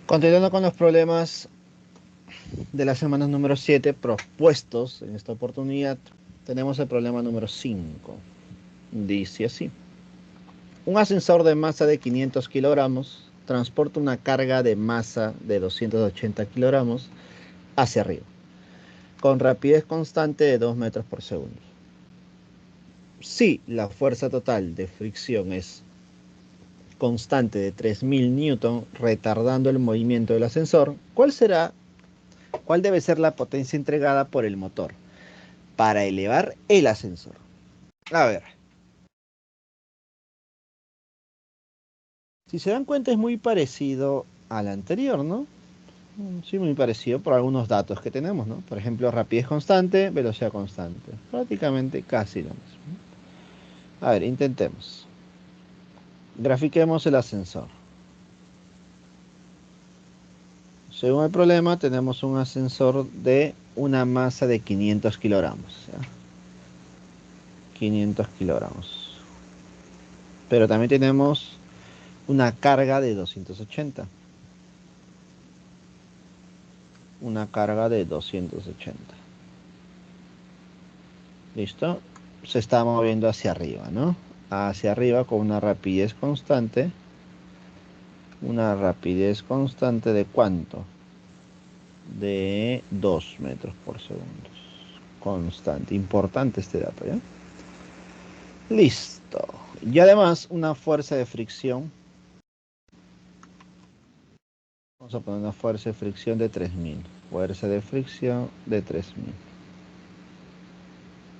Continuando con los problemas de la semana número 7 propuestos en esta oportunidad, tenemos el problema número 5. Dice así. Un ascensor de masa de 500 kilogramos transporta una carga de masa de 280 kilogramos hacia arriba, con rapidez constante de 2 metros por segundo. Si la fuerza total de fricción es constante de 3000 newton, retardando el movimiento del ascensor, ¿cuál debe ser la potencia entregada por el motor para elevar el ascensor? A ver, si se dan cuenta es muy parecido al anterior, ¿no? Sí, muy parecido por algunos datos que tenemos, ¿no? Por ejemplo, rapidez constante, velocidad constante. Prácticamente casi lo mismo. A ver, intentemos. Grafiquemos el ascensor. Según el problema, tenemos un ascensor de una masa de 500 kilogramos. ¿Ya? 500 kilogramos. Pero también tenemos una carga de 280. Una carga de 280. ¿Listo? Se está moviendo hacia arriba, ¿no? Hacia arriba con una rapidez constante. Una rapidez constante de ¿cuánto? De 2 metros por segundo. Constante. Importante este dato, ¿ya? Listo. Y además una fuerza de fricción. Vamos a poner una fuerza de fricción de 3000. Fuerza de fricción de 3000.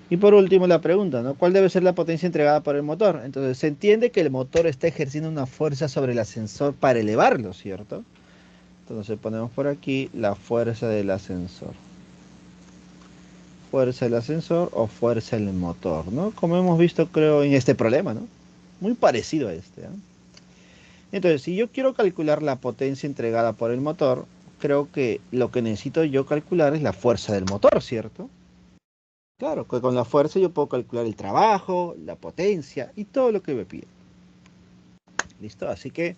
Y por último la pregunta, ¿no? ¿Cuál debe ser la potencia entregada por el motor? Entonces se entiende que el motor está ejerciendo una fuerza sobre el ascensor para elevarlo, ¿cierto? Entonces ponemos por aquí la fuerza del ascensor. Fuerza del ascensor o fuerza del motor, ¿no? Como hemos visto creo en este problema, ¿no? Muy parecido a este, ¿eh? Entonces, si yo quiero calcular la potencia entregada por el motor, creo que lo que necesito yo calcular es la fuerza del motor, ¿cierto? Claro, que con la fuerza yo puedo calcular el trabajo, la potencia y todo lo que me pide. ¿Listo? Así que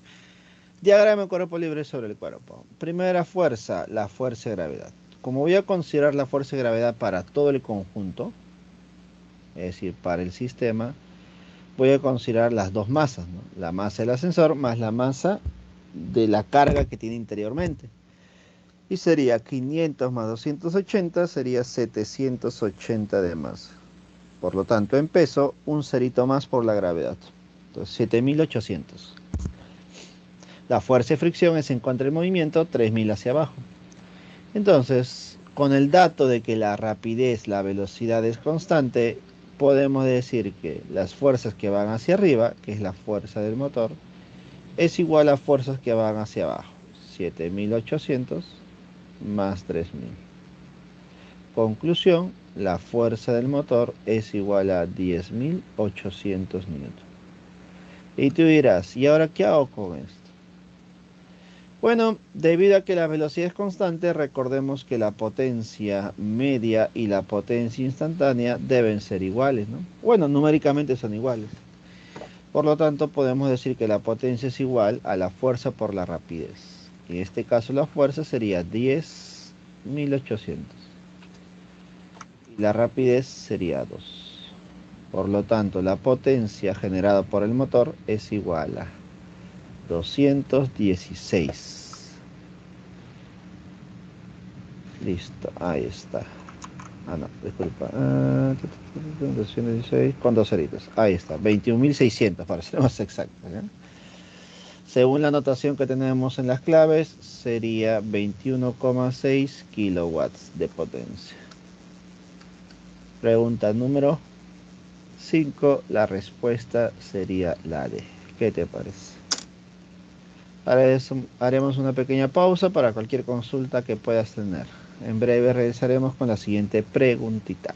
diagrama de cuerpo libre sobre el cuerpo. Primera fuerza, la fuerza de gravedad. Como voy a considerar la fuerza de gravedad para todo el conjunto, es decir, para el sistema, voy a considerar las dos masas, ¿no? La masa del ascensor más la masa de la carga que tiene interiormente. Y sería 500 más 280, sería 780 de masa. Por lo tanto, en peso, un cerito más por la gravedad. Entonces, 7800. La fuerza de fricción es en contra del movimiento, 3000 hacia abajo. Entonces, con el dato de que la rapidez, la velocidad es constante, podemos decir que las fuerzas que van hacia arriba, que es la fuerza del motor, es igual a fuerzas que van hacia abajo. 7800 más 3000. Conclusión, la fuerza del motor es igual a 10.800 newton. Y tú dirás, ¿y ahora qué hago con esto? Bueno, debido a que la velocidad es constante, recordemos que la potencia media y la potencia instantánea deben ser iguales, ¿no? Bueno, numéricamente son iguales. Por lo tanto, podemos decir que la potencia es igual a la fuerza por la rapidez. En este caso, la fuerza sería 10.800. Y la rapidez sería 2. Por lo tanto, la potencia generada por el motor es igual a 216. Listo, ahí está. Ah, no, disculpa. 216 con dos ceritos. Ahí está, 21.600 para ser más exactos, ¿ya? Según la notación que tenemos en las claves, sería 21,6 kilowatts de potencia. Pregunta número 5, la respuesta sería la D. ¿Qué te parece? Para eso haremos una pequeña pausa para cualquier consulta que puedas tener. En breve regresaremos con la siguiente preguntita.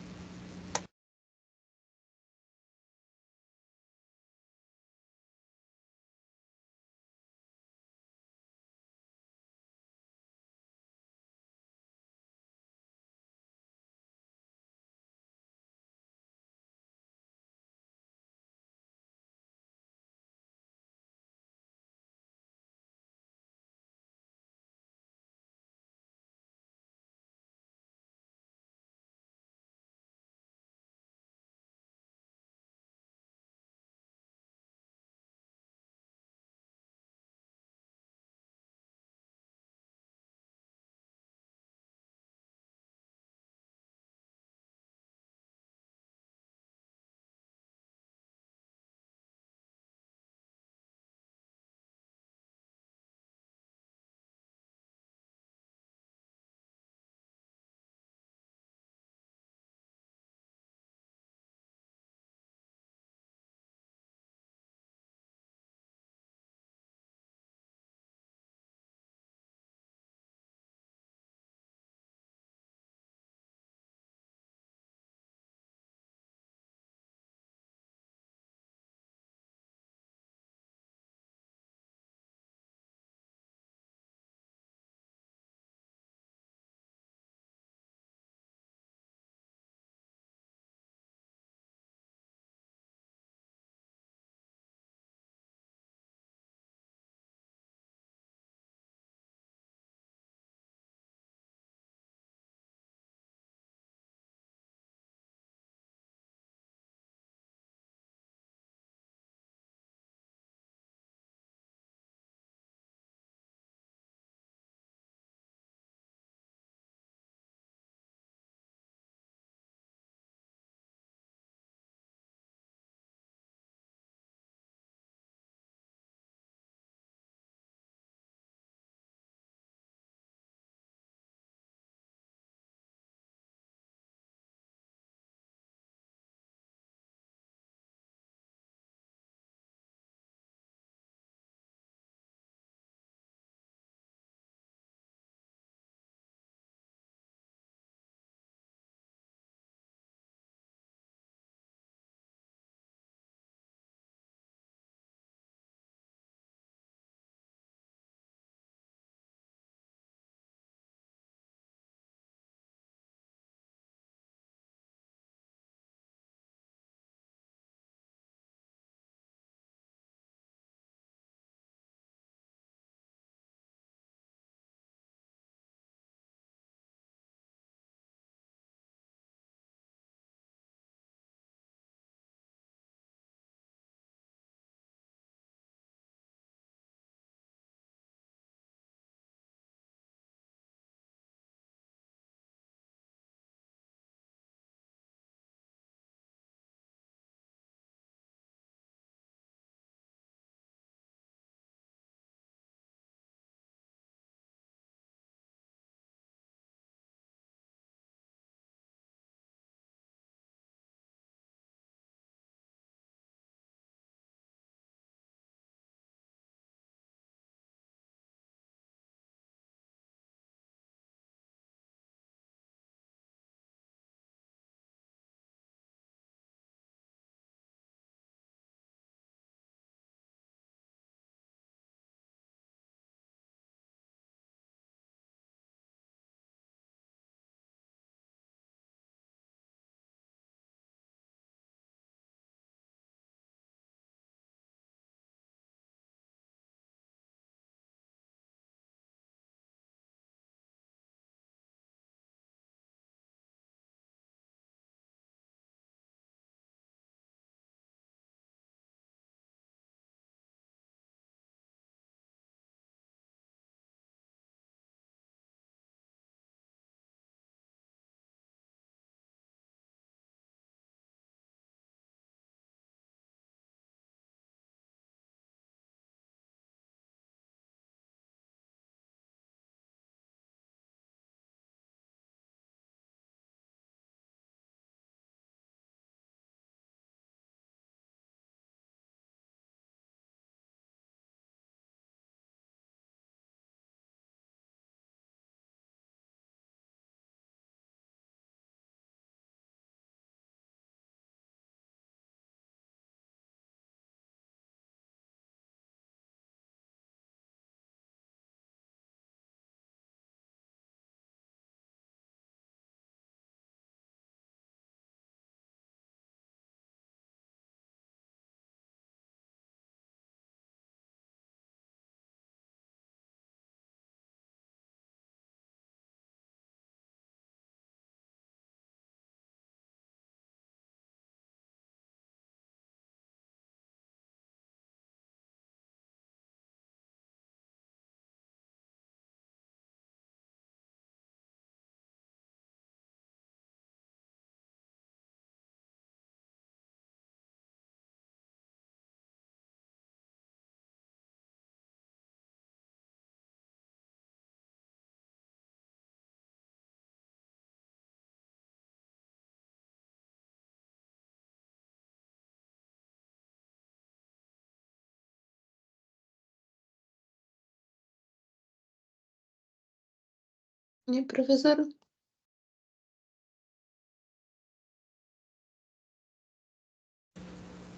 Profesor,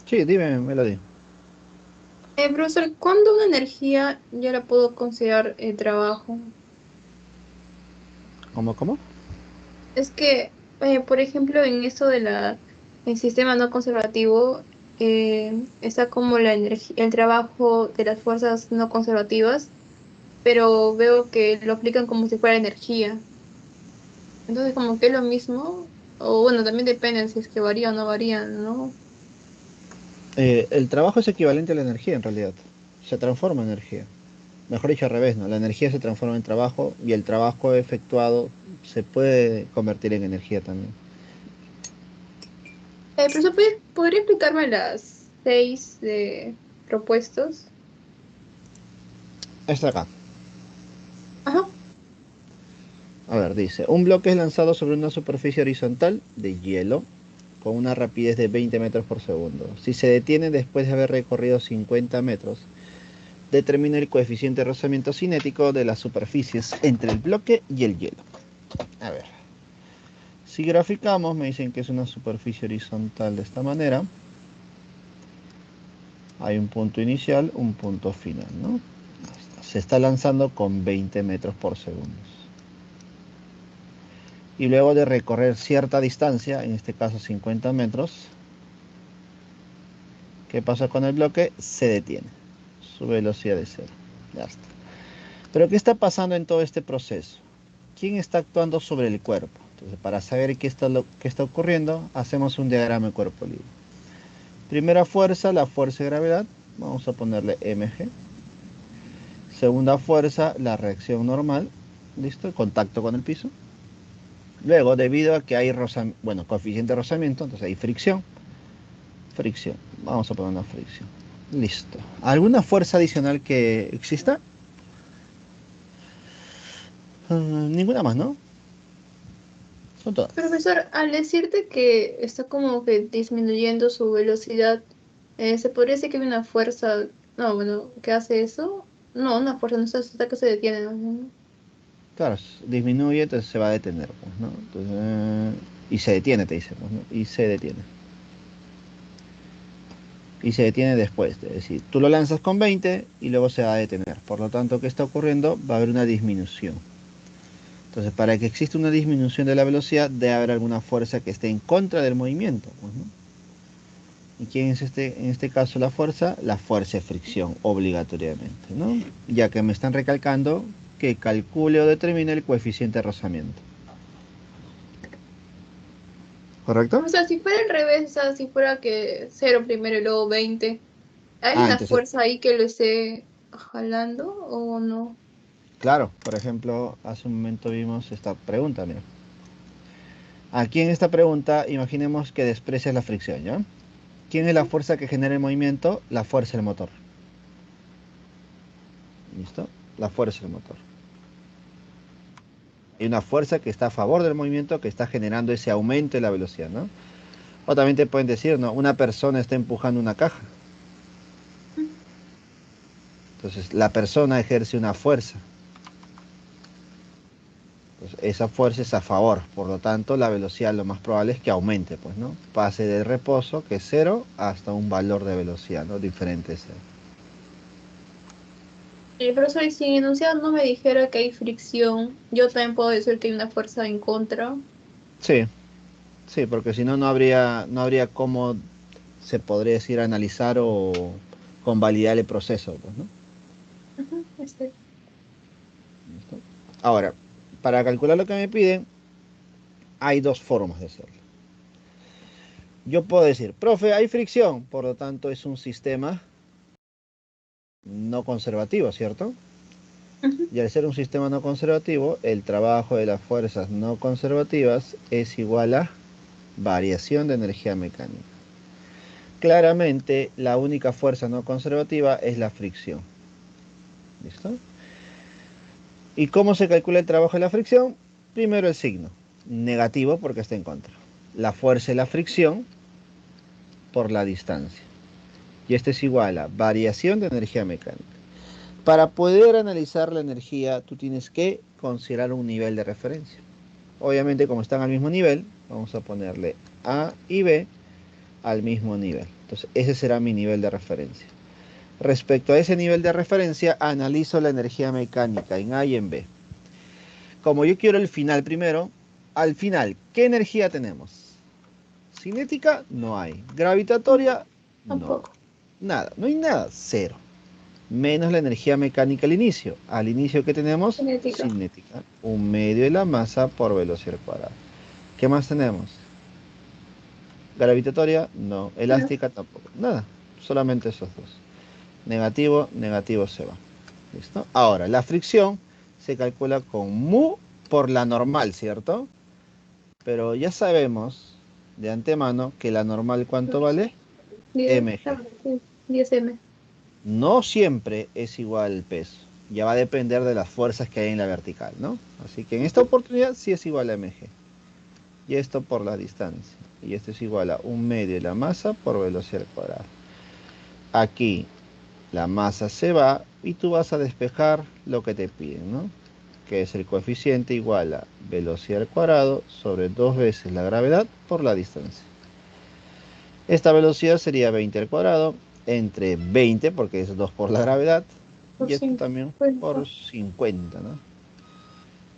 Sí, dime, Melody. profesor, ¿cuándo una energía ya la puedo considerar trabajo? ¿Cómo? Es que, por ejemplo, en eso de el sistema no conservativo, está como el trabajo de las fuerzas no conservativas, pero veo que lo aplican como si fuera energía. Entonces, como que es lo mismo, o bueno, también depende si es que varía o no varía, ¿no? El trabajo es equivalente a la energía en realidad. Se transforma en energía. Mejor dicho, al revés, ¿no? La energía se transforma en trabajo y el trabajo efectuado se puede convertir en energía también. Profesor, ¿podría explicarme las seis de propuestos? Está acá. Ajá. A ver, dice, un bloque es lanzado sobre una superficie horizontal de hielo con una rapidez de 20 metros por segundo. Si se detiene después de haber recorrido 50 metros, determina el coeficiente de rozamiento cinético de las superficies entre el bloque y el hielo. A ver, si graficamos, me dicen que es una superficie horizontal de esta manera. Hay un punto inicial, un punto final, ¿no? Se está lanzando con 20 metros por segundo. Y luego de recorrer cierta distancia, en este caso 50 metros, ¿qué pasa con el bloque? Se detiene. Su velocidad es cero. Ya está. Pero ¿qué está pasando en todo este proceso? ¿Quién está actuando sobre el cuerpo? Entonces, para saber qué está ocurriendo, hacemos un diagrama de cuerpo libre. Primera fuerza, la fuerza de gravedad. Vamos a ponerle mg. Segunda fuerza, la reacción normal. ¿Listo? Contacto con el piso. Luego, debido a que hay coeficiente de rozamiento, entonces hay fricción. Fricción. Vamos a poner una fricción. Listo. ¿Alguna fuerza adicional que exista? Ninguna más, ¿no? Son todas. Profesor, al decirte que está como que disminuyendo su velocidad, ¿se podría decir que hay una fuerza, no, bueno, que hace eso? No, una fuerza, no está, hasta que se detiene, ¿no? Claro, disminuye, entonces se va a detener, pues, ¿no? Entonces, y se detiene, te dice, pues, ¿no? Y se detiene. Y se detiene después, es decir, tú lo lanzas con 20 y luego se va a detener. Por lo tanto, ¿qué está ocurriendo? Va a haber una disminución. Entonces, para que exista una disminución de la velocidad, debe haber alguna fuerza que esté en contra del movimiento, pues, ¿no? ¿Y quién es en este caso la fuerza? La fuerza de fricción, obligatoriamente, ¿no? Ya que me están recalcando que calcule o determine el coeficiente de rozamiento. ¿Correcto? O sea, si fuera al revés, o sea, si fuera que cero primero y luego 20, ¿hay Ah, una entonces, fuerza ahí que lo esté jalando o no? claro, por ejemplo, hace un momento vimos esta pregunta, mira. Aquí en esta pregunta, imaginemos que desprecias la fricción, ¿ya? ¿Quién es la fuerza que genera el movimiento? La fuerza del motor. ¿Listo? La fuerza del motor. Hay una fuerza que está a favor del movimiento, que está generando ese aumento de la velocidad, ¿no? O también te pueden decir, ¿no? Una persona está empujando una caja. Entonces, la persona ejerce una fuerza. Pues esa fuerza es a favor, por lo tanto la velocidad lo más probable es que aumente, pues, ¿no? Pase de reposo, que es cero, hasta un valor de velocidad, ¿no? Diferente es cero. El profesor, y si en enunciado no me dijera que hay fricción, yo también puedo decir que hay una fuerza en contra. Sí, sí, porque si no, no habría cómo se podría decir analizar o convalidar el proceso, pues, ¿no? Ujú, ¿Listo? Ahora, para calcular lo que me piden, hay dos formas de hacerlo. Yo puedo decir, profe, hay fricción, por lo tanto es un sistema no conservativo, ¿cierto? ujú. Y al ser un sistema no conservativo, el trabajo de las fuerzas no conservativas es igual a variación de energía mecánica. Claramente, la única fuerza no conservativa es la fricción. ¿Listo? ¿Y cómo se calcula el trabajo de la fricción? Primero el signo, negativo porque está en contra. La fuerza de la fricción por la distancia. Y esto es igual a variación de energía mecánica. Para poder analizar la energía, tú tienes que considerar un nivel de referencia. Obviamente, como están al mismo nivel, vamos a ponerle A y B al mismo nivel. Entonces, ese será mi nivel de referencia. Respecto a ese nivel de referencia, analizo la energía mecánica en A y en B. Como yo quiero el final primero, al final, ¿qué energía tenemos? Cinética, no hay. Gravitatoria, no. Tampoco. Nada, no hay nada, cero. Menos la energía mecánica al inicio. Al inicio, ¿qué tenemos? Cinética. Cinética. 1/2 de la masa por velocidad cuadrada. ¿Qué más tenemos? Gravitatoria, no. No. Elástica tampoco. Nada, solamente esos dos. Negativo, negativo se va. ¿Listo? Ahora, la fricción se calcula con mu por la normal, ¿cierto? Pero ya sabemos de antemano que la normal, ¿cuánto vale? 10, mg. sí, 10 m. No siempre es igual el peso. Ya va a depender de las fuerzas que hay en la vertical, ¿no? Así que en esta oportunidad sí es igual a mg. Y esto por la distancia. Y esto es igual a 1/2 de la masa por velocidad cuadrada. Aquí la masa se va y tú vas a despejar lo que te piden, ¿no? Que es el coeficiente igual a velocidad al cuadrado sobre 2 veces la gravedad por la distancia. Esta velocidad sería 20 al cuadrado entre 20, porque es 2 por la gravedad, Por y esto también 50. por 50, ¿no?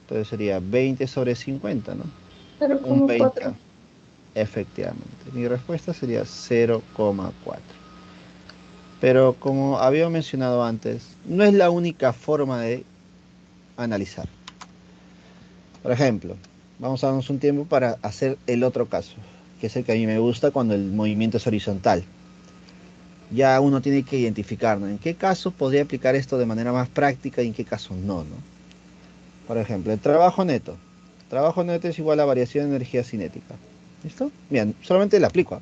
Entonces sería 20 sobre 50, ¿no? Un 20, 0,4. efectivamente. Mi respuesta sería 0,4. Pero como había mencionado antes, no es la única forma de analizar. Por ejemplo, vamos a darnos un tiempo para hacer el otro caso, que es el que a mí me gusta cuando el movimiento es horizontal. Ya uno tiene que identificar, ¿no? En qué caso podría aplicar esto de manera más práctica y en qué caso no, ¿no? Por ejemplo, el trabajo neto. Trabajo neto es igual a variación de energía cinética. ¿Listo? Bien, solamente le aplico.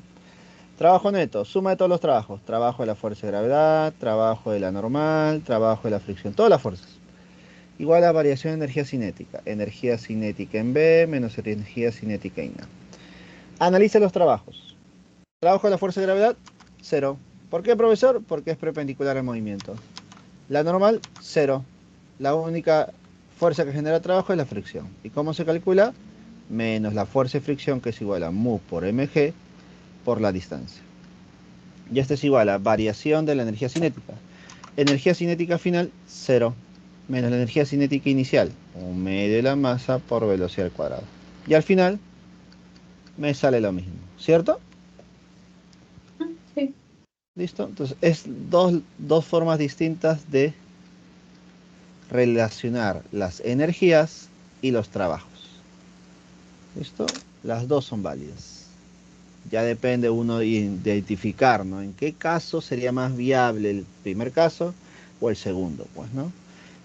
Trabajo neto, suma de todos los trabajos. Trabajo de la fuerza de gravedad, trabajo de la normal, trabajo de la fricción, todas las fuerzas. Igual a variación de energía cinética. Energía cinética en B menos energía cinética en A. Analice los trabajos. Trabajo de la fuerza de gravedad, cero. ¿Por qué, profesor? Porque es perpendicular al movimiento. La normal, cero. La única fuerza que genera trabajo es la fricción. ¿Y cómo se calcula? Menos la fuerza de fricción, que es igual a mu por mg por la distancia. Y esto es igual a variación de la energía cinética. Energía cinética final, cero. Menos la energía cinética inicial, 1/2 de la masa por velocidad al cuadrado. Y al final me sale lo mismo, ¿cierto? Sí. ¿Listo? Entonces es dos formas distintas de relacionar las energías y los trabajos. ¿Listo? Las dos son válidas. Ya depende uno de identificar, ¿no? En qué caso sería más viable el primer caso o el segundo, pues, ¿no?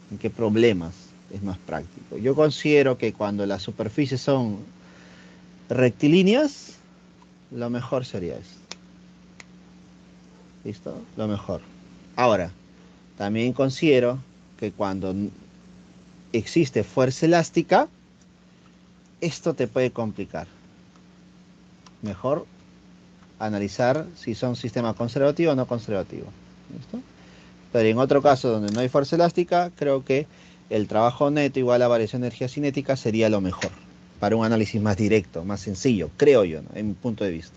En qué problemas es más práctico. Yo considero que cuando las superficies son rectilíneas, lo mejor sería esto. ¿Listo? Lo mejor. Ahora, también considero que cuando existe fuerza elástica, esto te puede complicar. Mejor analizar si son sistemas conservativos o no conservativos. ¿Listo? Pero en otro caso donde no hay fuerza elástica, creo que el trabajo neto igual a variación de energía cinética sería lo mejor para un análisis más directo, más sencillo, creo yo, ¿no? En mi punto de vista.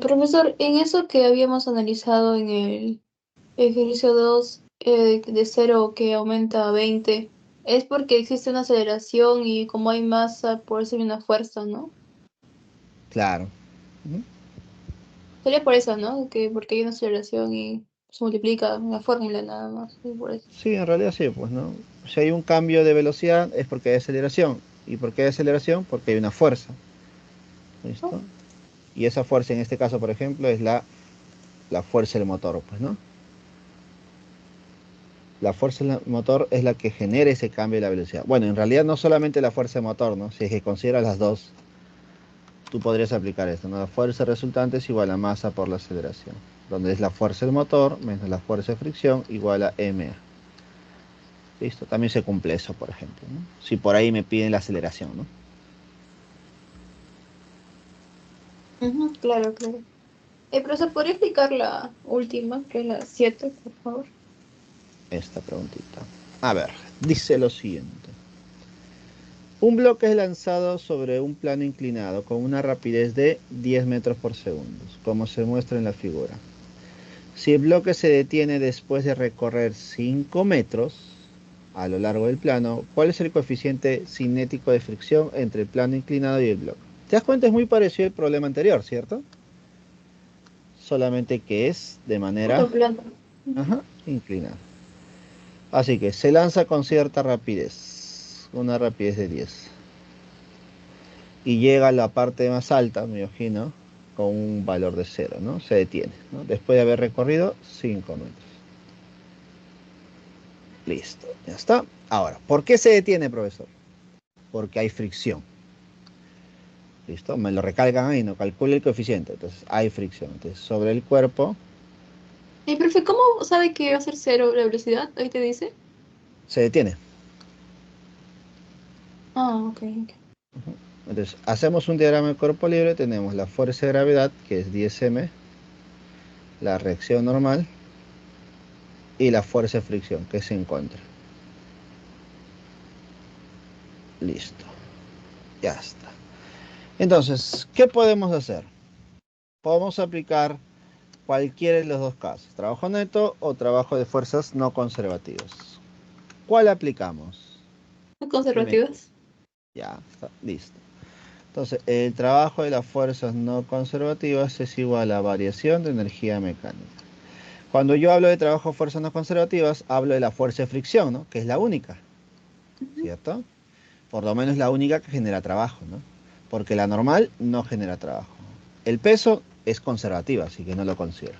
Profesor, en eso que habíamos analizado en el ejercicio 2, de 0 que aumenta a 20, es porque existe una aceleración y como hay masa, por eso hay una fuerza, ¿no? Claro. Ujú. Sería por eso, ¿no? Que porque hay una aceleración y se multiplica la fórmula nada más, y por eso. Sí, en realidad sí, pues, ¿no? Si hay un cambio de velocidad es porque hay aceleración. ¿Y por qué hay aceleración? Porque hay una fuerza. ¿Listo? Y esa fuerza en este caso, por ejemplo, es la fuerza del motor, pues, ¿no? La fuerza del motor es la que genera ese cambio de la velocidad. Bueno, en realidad no solamente la fuerza de motor, ¿no? Si es que consideras las dos, tú podrías aplicar esto, ¿no? La fuerza resultante es igual a masa por la aceleración, donde es la fuerza del motor menos la fuerza de fricción igual a ma. ¿Listo? También se cumple eso, por ejemplo, ¿no? Si por ahí me piden la aceleración, ¿no? Ujú, claro, claro. Profesor, ¿podría explicar la última, que es la 7, por favor? Esta preguntita. A ver, dice lo siguiente. Un bloque es lanzado sobre un plano inclinado con una rapidez de 10 metros por segundo, como se muestra en la figura. Si el bloque se detiene después de recorrer 5 metros a lo largo del plano, ¿cuál es el coeficiente cinético de fricción entre el plano inclinado y el bloque? ¿Te das cuenta? Es muy parecido al problema anterior, ¿cierto? Solamente que es de manera Otro plano. inclinada. Así que se lanza con cierta rapidez, una rapidez de 10. Y llega a la parte más alta, me imagino, con un valor de 0, ¿no? Se detiene, ¿no? Después de haber recorrido 5 metros. Listo, ya está. Ahora, ¿por qué se detiene, profesor? Porque hay fricción. ¿Listo? Me lo recalcan ahí, no calcule el coeficiente. Entonces, hay fricción. Entonces, sobre el cuerpo Profe, ¿cómo sabe que va a ser cero la velocidad? Ahí te dice. se detiene. Ah, ok, ok. Entonces, hacemos un diagrama de cuerpo libre. Tenemos la fuerza de gravedad, que es 10m, la reacción normal y la fuerza de fricción, que es en contra. Listo. Ya está. Entonces, ¿qué podemos hacer? Podemos aplicar cualquiera de los dos casos, trabajo neto o trabajo de fuerzas no conservativas. ¿Cuál aplicamos? Muy Dime. conservativas. Ya, está, listo. Entonces, el trabajo de las fuerzas no conservativas es igual a variación de energía mecánica. Cuando yo hablo de trabajo de fuerzas no conservativas, hablo de la fuerza de fricción, ¿no? Que es la única, Ujú. ¿cierto? Por lo menos la única que genera trabajo, ¿no? Porque la normal no genera trabajo. El peso es conservativa, así que no lo considero.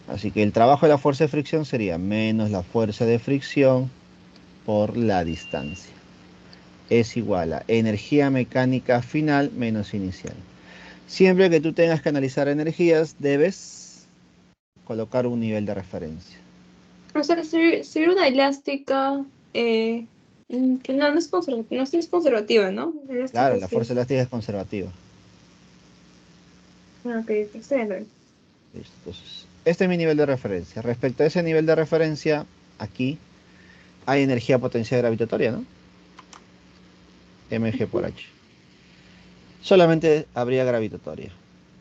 Así que el trabajo de la fuerza de fricción sería menos la fuerza de fricción por la distancia. Es igual a energía mecánica final menos inicial. Siempre que tú tengas que analizar energías, debes colocar un nivel de referencia. Profesor, si hubiera una elástica que no es conservativa, no es conservativa, ¿no? Claro, Elástica la sí fuerza es. elástica es conservativa. Ah, ok, ok, está bien. Listo. Entonces, este es mi nivel de referencia. Respecto a ese nivel de referencia, aquí hay energía potencial gravitatoria, ¿no? Mg por h. Solamente habría gravitatoria.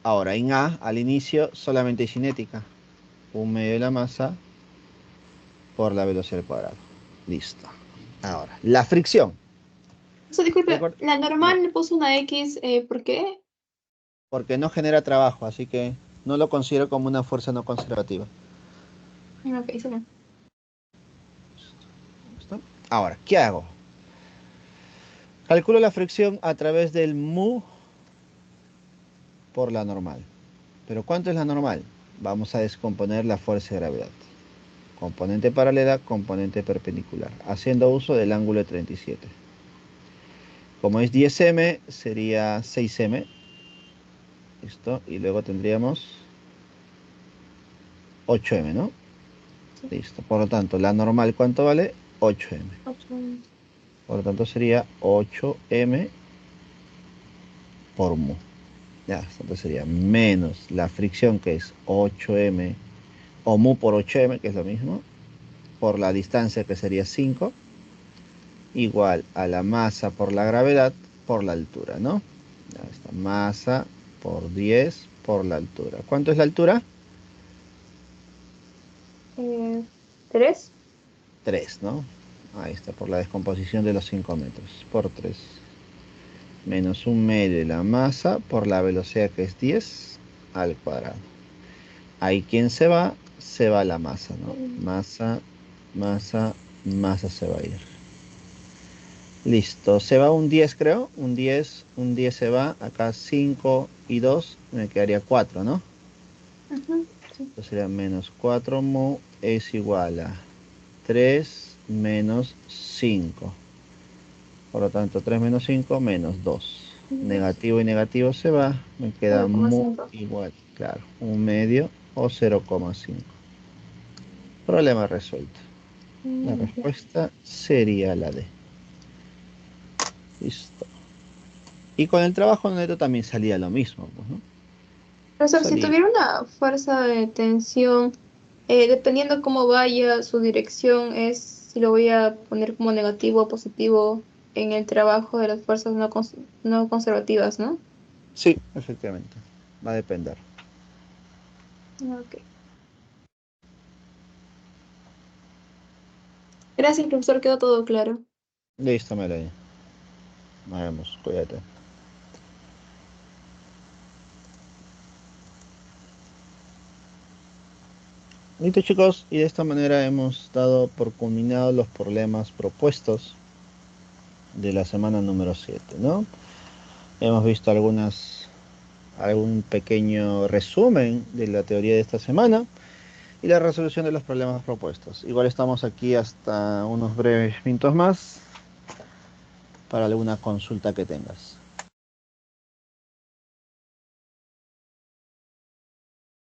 Ahora, en A, al inicio, solamente hay cinética. Un medio de la masa por la velocidad al cuadrado. Listo. Ahora, la fricción. O sea, disculpe, Recuerda, la dime, normal le puso una X, ¿por qué? porque no genera trabajo, así que no lo considero como una fuerza no conservativa. Ah, ok, sí, no. ¿Listo? Ahora, ¿qué hago? Calculo la fricción a través del mu por la normal. ¿Pero cuánto es la normal? Vamos a descomponer la fuerza de gravedad. Componente paralela, componente perpendicular, haciendo uso del ángulo de 37. Como es 10m, sería 6m. ¿Listo? Y luego tendríamos 8m, ¿no? Sí, Listo. Por lo tanto, la normal, ¿cuánto vale? 8m. 8. Por lo tanto, sería 8m por mu. Ya, entonces sería menos la fricción, que es 8m, o mu por 8m, que es lo mismo, por la distancia, que sería 5, igual a la masa por la gravedad por la altura, ¿no? Ya está, masa por 10 por la altura. ¿Cuánto es la altura? 3. 3, ¿no? Ahí está, por la descomposición de los 5 metros, por 3. Menos un medio de la masa por la velocidad, que es 10 al cuadrado. Ahí, ¿quién se va? Se va la masa, ¿no? Masa, masa, masa se va a ir. Listo, se va un 10, creo. Un 10 se va. Acá 5 y 2, me quedaría 4, ¿no? Sí. Entonces sería menos 4 mu es igual a 3 menos 5. Por lo tanto, 3 menos 5 menos 2. Negativo y negativo se va. Me queda mu 0,5. igual, claro, un medio o 0,5. Problema resuelto. La Ya. respuesta sería la D. Listo. Y con el trabajo neto también salía lo mismo, pues, ¿no? Profesor, si Salía. tuviera una fuerza de tensión, dependiendo cómo vaya su dirección, es si lo voy a poner como negativo o positivo. en el trabajo de las fuerzas no conservativas, ¿no? Sí, efectivamente. Va a depender. Ok. Gracias, profesor, quedó todo claro. Listo, Melanie. Nos vemos. Cuídate. Listo, chicos. Y de esta manera hemos dado por culminados los problemas propuestos de la semana número 7, ¿no? Hemos visto algún pequeño resumen de la teoría de esta semana y la resolución de los problemas propuestos. Igual estamos aquí hasta unos breves minutos más para alguna consulta que tengas.